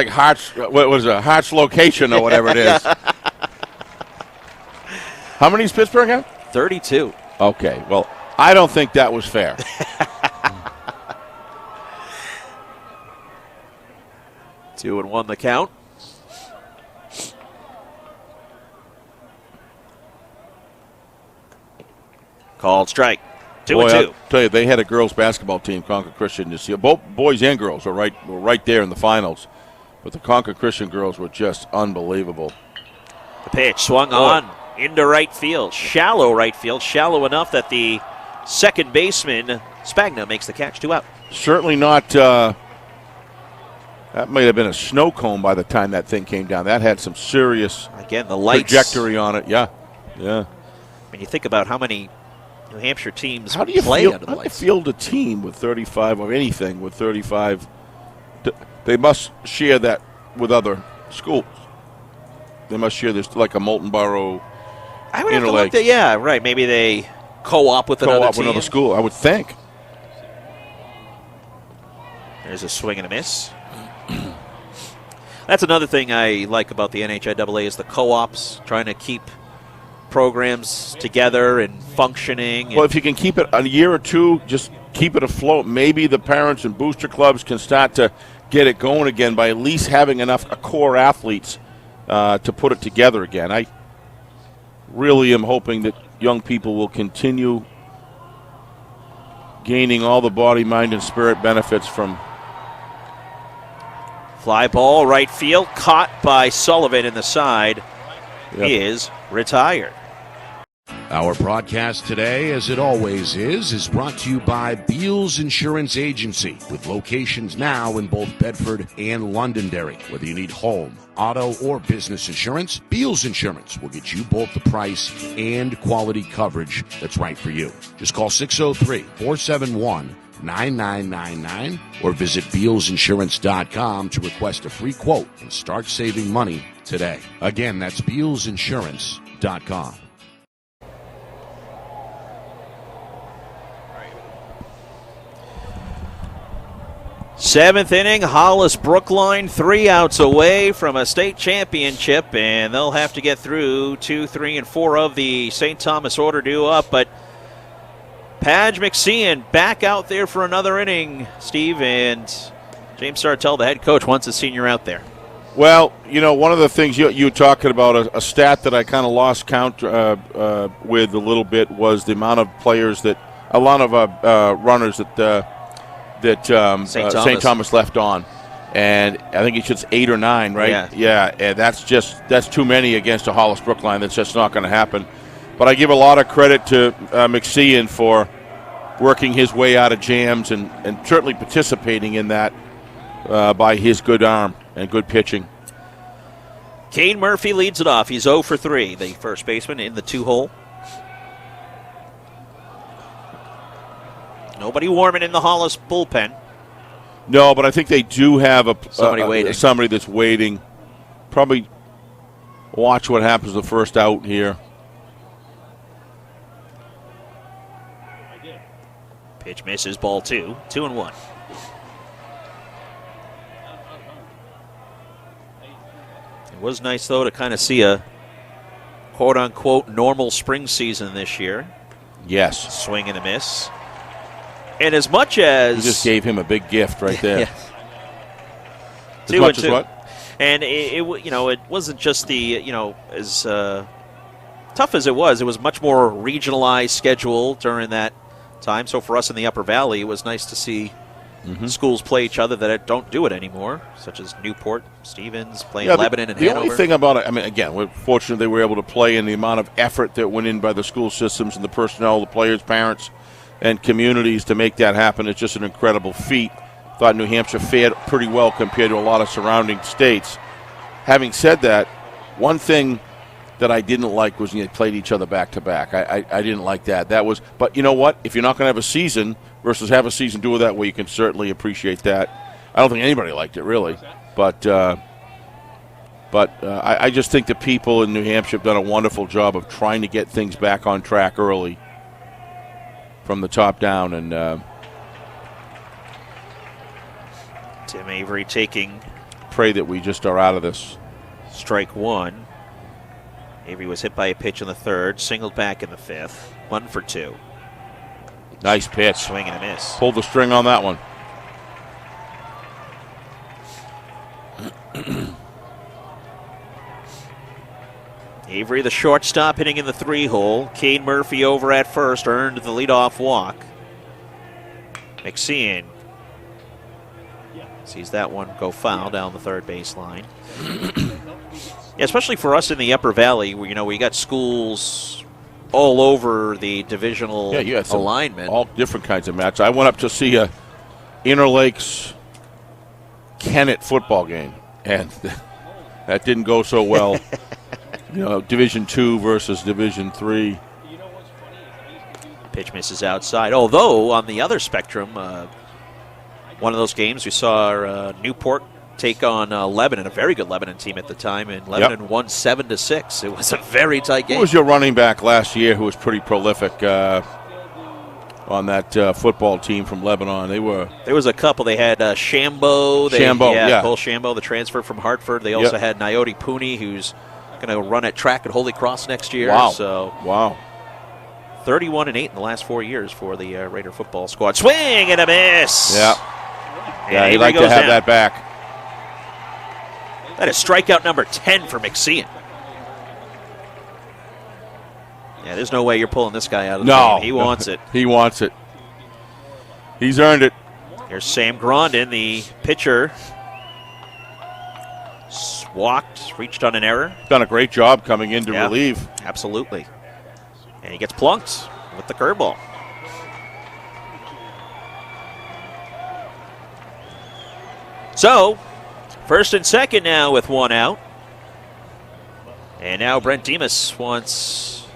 Hart's, what was it, Hart's location or whatever it is. How many does Pittsburgh have? 32. Okay, well, I don't think that was fair. 2-1 the count. Called strike. 2-2. I'll tell you, they had a girls basketball team, Concord Christian, this year. Both boys and girls were right there in the finals. But the Concord Christian girls were just unbelievable. The pitch swung on into right field. Shallow right field. Shallow enough that the second baseman, Spagna, makes the catch. 2 out. Certainly not. That might have been a snow cone by the time that thing came down. That had some serious Again, the lights. trajectory on it. Yeah. When you think about how many New Hampshire teams How do you play field, under the how do you lights. field a team with 35 or anything with 35? They must share that with other schools. They must share this like a Molten Borough. I would have to Interlake. look at, yeah, right. Maybe they co-op with another Co-op team. with another school, I would think. There's a swing and a miss. That's another thing I like about the NHIAA is the co-ops, trying to keep programs together and functioning. Well, if you can keep it a year or two, just keep it afloat. Maybe the parents and booster clubs can start to get it going again by at least having enough core athletes to put it together again. I really am hoping that young people will continue gaining all the body, mind, and spirit benefits from. Fly ball, right field, caught by Sullivan in the side. Yep. Is retired. Our broadcast today, as it always is brought to you by Beals Insurance Agency, with locations now in both Bedford and Londonderry. Whether you need home, auto, or business insurance, Beals Insurance will get you both the price and quality coverage that's right for you. Just call 603-471-9999 or visit BealsInsurance.com to request a free quote and start saving money today. Again, that's BealsInsurance.com. Seventh inning, Hollis Brookline 3 outs away from a state championship, and they'll have to get through 2, 3, and 4 of the St. Thomas order due up. But Padge McSean back out there for another inning, Steve, and James Sartell, the head coach, wants a senior out there. Well, one of the things you were talking about, a stat that I kind of lost count with a little bit was the amount of players runners that St. Thomas left on. And I think it's just 8 or 9, right? Yeah, and that's too many against a Hollis Brookline. That's just not going to happen. But I give a lot of credit to McSean for working his way out of jams and certainly participating in that by his good arm and good pitching. Cade Murphy leads it off. He's 0 for 3, the first baseman in the 2-hole. Nobody warming in the Hollis bullpen. No, but I think they do have waiting. Somebody that's waiting. Probably watch what happens the first out here. Pitch misses, ball 2, 2-1. It was nice, though, to kind of see a quote-unquote normal spring season this year. Yes. Swing and a miss. And as much as... You just gave him a big gift right there. Yeah. As much as what? And it wasn't just the, as tough as it was much more regionalized schedule during that time. So for us in the Upper Valley, it was nice to see schools play each other that don't do it anymore, such as Newport, Stevens, playing Lebanon and Hanover. The only thing about it, again, we're fortunate they were able to play, and the amount of effort that went in by the school systems and the personnel, the players, parents, and communities to make that happen is just an incredible feat. Thought New Hampshire fared pretty well compared to a lot of surrounding states. Having said that, one thing that I didn't like was when they played each other back to back. I didn't like that. But you know what? If you're not going to have a season versus have a season do it that way, you can certainly appreciate that. I don't think anybody liked it really, but I just think the people in New Hampshire have done a wonderful job of trying to get things back on track early from the top down. And Tim Avery taking pray that we just are out of this. Strike 1. Avery was hit by a pitch in the 3rd, singled back in the 5th, 1 for 2. Nice pitch. Swing and a miss. Pulled the string on that one. Avery, the shortstop, hitting in the 3-hole. Cade Murphy over at first, earned the leadoff walk. McSean sees that one go foul down the third baseline. Yeah, especially for us in the Upper Valley, where we got schools all over the divisional alignment. All different kinds of matches. I went up to see a Interlakes Kennett football game, and that didn't go so well. Division 2 versus Division 3. Pitch misses outside. Although on the other spectrum, one of those games we saw Newport take on Lebanon, a very good Lebanon team at the time, and Lebanon won 7-6. It was a very tight game. Who was your running back last year who was pretty prolific on that football team from Lebanon? There was a couple. They had Shambo. Cole Shambo, the transfer from Hartford. They also had Naoti Pooney, who's going to run at track at Holy Cross next year. Wow. 31-8 in the last 4 years for the Raider football squad. Swing and a miss. Yeah, he'd like to have that back. That is strikeout number 10 for McSean. Yeah, there's no way you're pulling this guy out of the game. He wants it. He wants it. He's earned it. Here's Sam Grondin, the pitcher. Walked, reached on an error. Done a great job coming in to relieve. Absolutely. And he gets plunked with the curveball. So, first and second now with 1 out. And now Brent Demas wants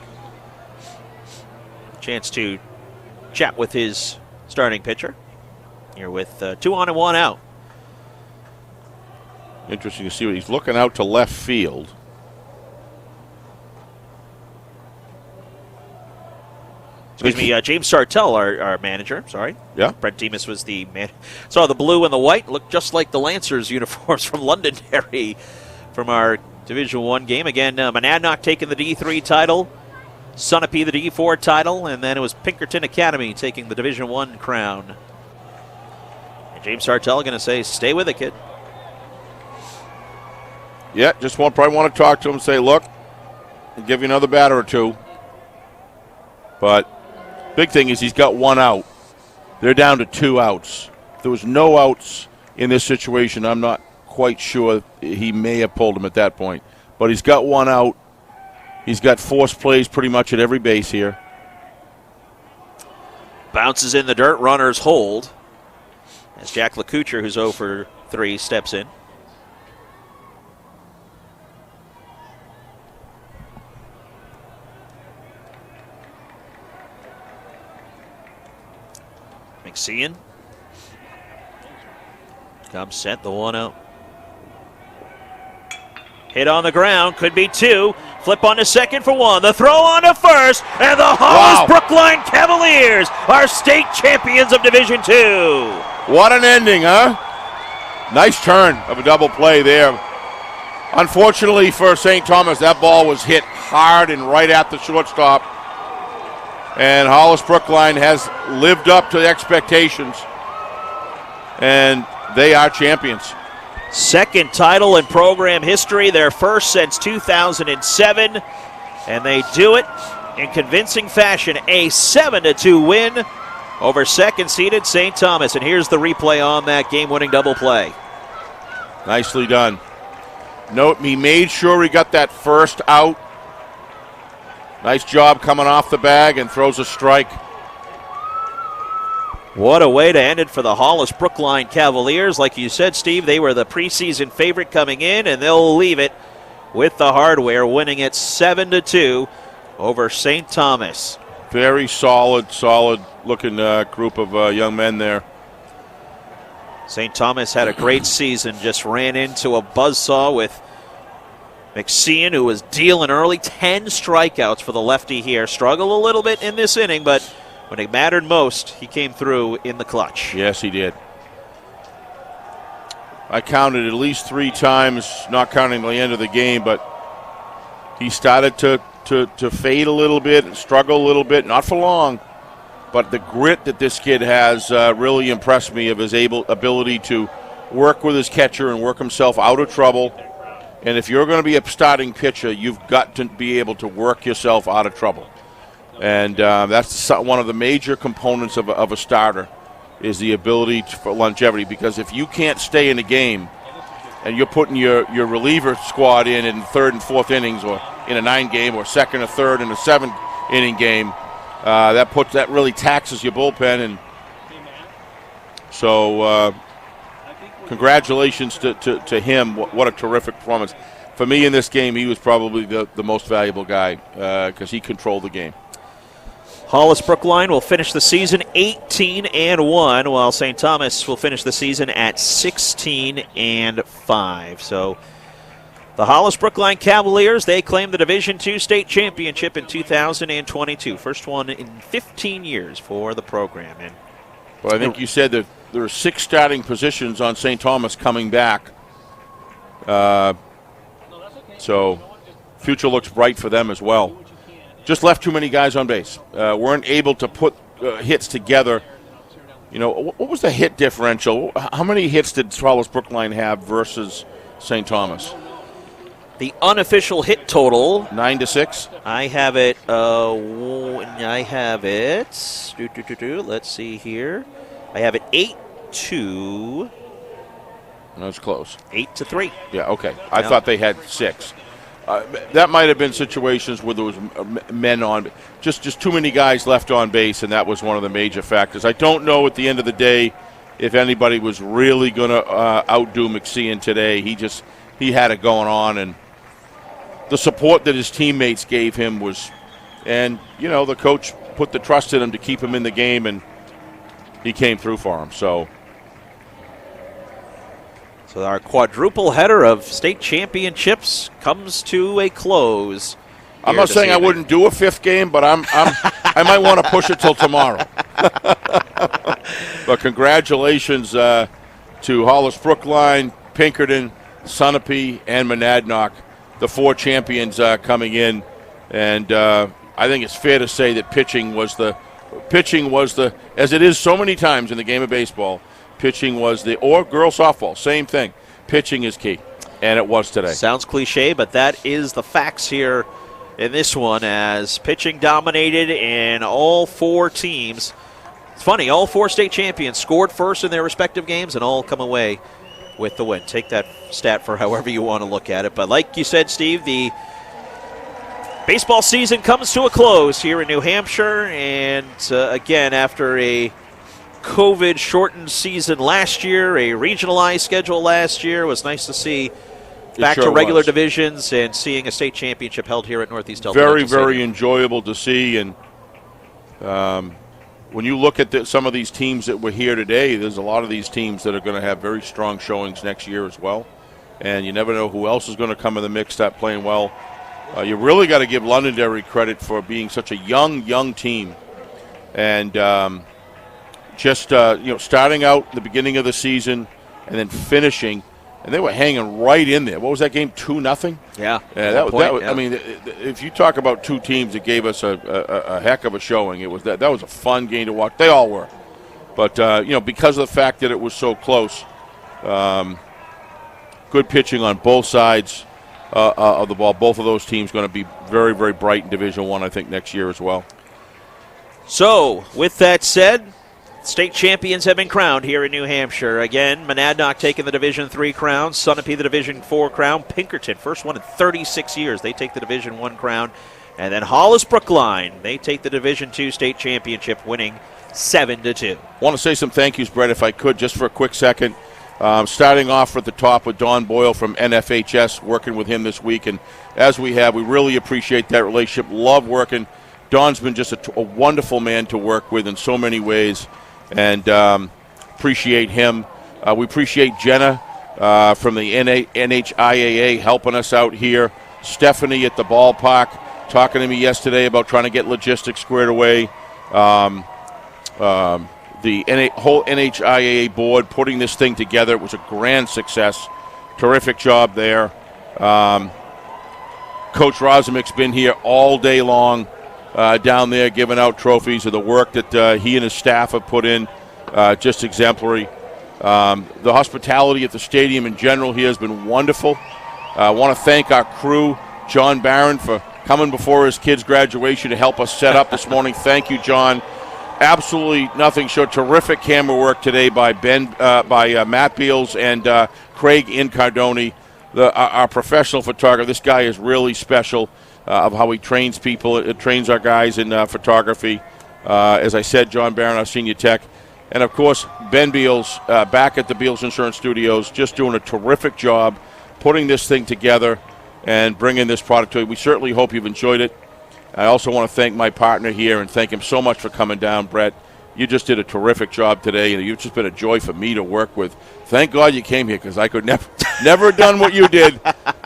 a chance to chat with his starting pitcher. Here with 2 on and 1 out. Interesting to see what he's looking out to left field. James Sartell, our manager. Sorry. Yeah. Brent Demas was the man. Saw the blue and the white. Looked just like the Lancers uniforms from Londonderry from our Division I game. Again, Monadnock taking the D3 title. Sunapee the D4 title. And then it was Pinkerton Academy taking the Division I crown. And James Sartell going to say, stay with it, kid. Yeah, just probably want to talk to him and say, look, I'll give you another batter or two. But big thing is he's got one out. They're down to 2 outs. If there was no outs in this situation, I'm not quite sure he may have pulled him at that point. But he's got one out. He's got forced plays pretty much at every base here. Bounces in the dirt, runners hold. As Jack LeCouture, who's 0 for 3, steps in. McSean comes set, the 1-0. Hit on the ground, could be 2. Flip on to second for 1. The throw on to first, and the Hollis Brookline Cavaliers are state champions of Division II. What an ending, huh? Nice turn of a double play there. Unfortunately for St. Thomas, that ball was hit hard and right at the shortstop. And Hollis Brookline has lived up to the expectations. And they are champions. Second title in program history, their first since 2007. And they do it in convincing fashion. A 7-2 win over second-seeded St. Thomas. And here's the replay on that game-winning double play. Nicely done. Note, he made sure he got that first out. Nice job coming off the bag and throws a strike. What a way to end it for the Hollis Brookline Cavaliers. Like you said, Steve, they were the preseason favorite coming in, and they'll leave it with the hardware, winning it 7-2 over St. Thomas. Very solid looking group of young men there. St. Thomas had a great season, just ran into a buzzsaw with McSean, who was dealing early. 10 strikeouts for the lefty here. Struggled a little bit in this inning, but when it mattered most, he came through in the clutch. Yes, he did. I counted at least 3 times, not counting the end of the game, but he started to fade a little bit and struggle a little bit, not for long. But the grit that this kid has really impressed me, of his ability to work with his catcher and work himself out of trouble. And if you're going to be a starting pitcher, you've got to be able to work yourself out of trouble. And that's one of the major components of a starter, is the ability for longevity. Because if you can't stay in a game and you're putting your reliever squad in 3rd and 4th innings, or in a 9-game, or 2nd or 3rd in a 7-inning game, that really taxes your bullpen. And so congratulations to him. What a terrific performance. For me in this game, he was probably the most valuable guy, because he controlled the game. Hollis Brookline will finish the season 18-1, while St. Thomas will finish the season at 16-5. So the Hollis Brookline Cavaliers, they claim the Division II state championship in 2022. First one in 15 years for the program. And well, I think you said that there are 6 starting positions on St. Thomas coming back. So future looks bright for them as well. Just left too many guys on base. Weren't able to put hits together. You know, what was the hit differential? How many hits did Hollis Brookline have versus St. Thomas? The unofficial hit total, 9-6. I have it. Let's see here. I have it 8-2. That's close. 8-3. Yeah. Okay. I thought they had 6. That might have been situations where there was men on, just too many guys left on base, and that was one of the major factors. I don't know at the end of the day if anybody was really going to outdo McSean today. He had it going on, and the support that his teammates gave him was, and the coach put the trust in him to keep him in the game, and he came through for him. So our quadruple header of state championships comes to a close. I'm not saying I wouldn't do a fifth game, but I might want to push it till tomorrow. But congratulations to Hollis Brookline, Pinkerton, Sunapee, and Monadnock, the 4 champions coming in. And I think it's fair to say that pitching was the, as it is so many times in the game of baseball, pitching was or girls softball, same thing. Pitching is key, and it was today. Sounds cliche, but that is the facts here in this one, as pitching dominated in all 4 teams. It's funny, all 4 state champions scored first in their respective games and all come away with the win. Take that stat for however you want to look at it. But like you said, Steve, the baseball season comes to a close here in New Hampshire. And again, after a COVID-shortened season last year, a regionalized schedule last year, it was nice to see back to regular divisions and seeing a state championship held here at Northeast Delta. Very enjoyable to see. And when you look at some of these teams that were here today, there's a lot of these teams that are going to have very strong showings next year as well. And you never know who else is going to come in the mix, start playing well. You really got to give Londonderry credit for being such a young team. And starting out the beginning of the season and then finishing, and they were hanging right in there. What was that game, 2-0? Yeah. That was. I mean, if you talk about 2 teams that gave us a heck of a showing, it was that was a fun game to watch. They all were. But, because of the fact that it was so close, good pitching on both sides of the ball. Both of those teams going to be very, very bright in Division I, I think, next year as well. So, with that said, state champions have been crowned here in New Hampshire. Again, Monadnock taking the Division III crown, Sunapee the Division IV crown, Pinkerton, first one in 36 years, they take the Division I crown, and then Hollis Brookline, they take the Division II state championship, winning 7-2. I want to say some thank yous, Brett, if I could, just for a quick second. Starting off at the top with Don Boyle from NFHS, working with him this week, and as we really appreciate that relationship. Love working. Don's been just a wonderful man to work with in so many ways. And appreciate him. We appreciate Jenna from the NHIAA helping us out here. Stephanie at the ballpark talking to me yesterday about trying to get logistics squared away. The whole NHIAA board putting this thing together. It was a grand success. Terrific job there. Coach Rosemick's been here all day long. Down there giving out trophies of the work that he and his staff have put in, just exemplary. The hospitality at the stadium in general here has been wonderful. I want to thank our crew, John Barron, for coming before his kid's graduation to help us set up this morning. Thank you, John. Absolutely nothing short. Terrific camera work today by Matt Beals and Craig Incardoni, our professional photographer. This guy is really special. Of how he trains people. It trains our guys in photography. As I said, John Barron, our senior tech. And, of course, Ben Beals back at the Beals Insurance Studios, just doing a terrific job putting this thing together and bringing this product to you. We certainly hope you've enjoyed it. I also want to thank my partner here and thank him so much for coming down, Brett. You just did a terrific job today, and you've just been a joy for me to work with. Thank God you came here, because I could never have done what you did.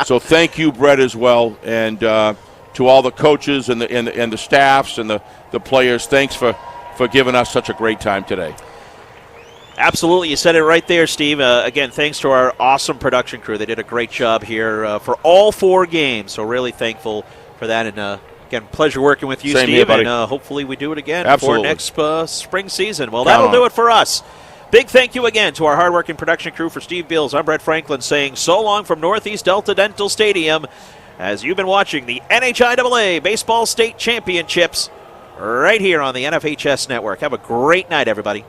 So thank you, Brett, as well. And to all the coaches and the staffs and the players, thanks for giving us such a great time today. Absolutely. You said it right there, Steve. Again, thanks to our awesome production crew. They did a great job here for all 4 games, so really thankful for that. And, again, pleasure working with you, Same Steve, here, buddy. and hopefully we do it again Absolutely. for next spring season. Well, that'll do it for us. Big thank you again to our hardworking production crew. For Steve Beals, I'm Brett Franklin saying so long from Northeast Delta Dental Stadium, as you've been watching the NHIAA Baseball State Championships right here on the NFHS Network. Have a great night, everybody.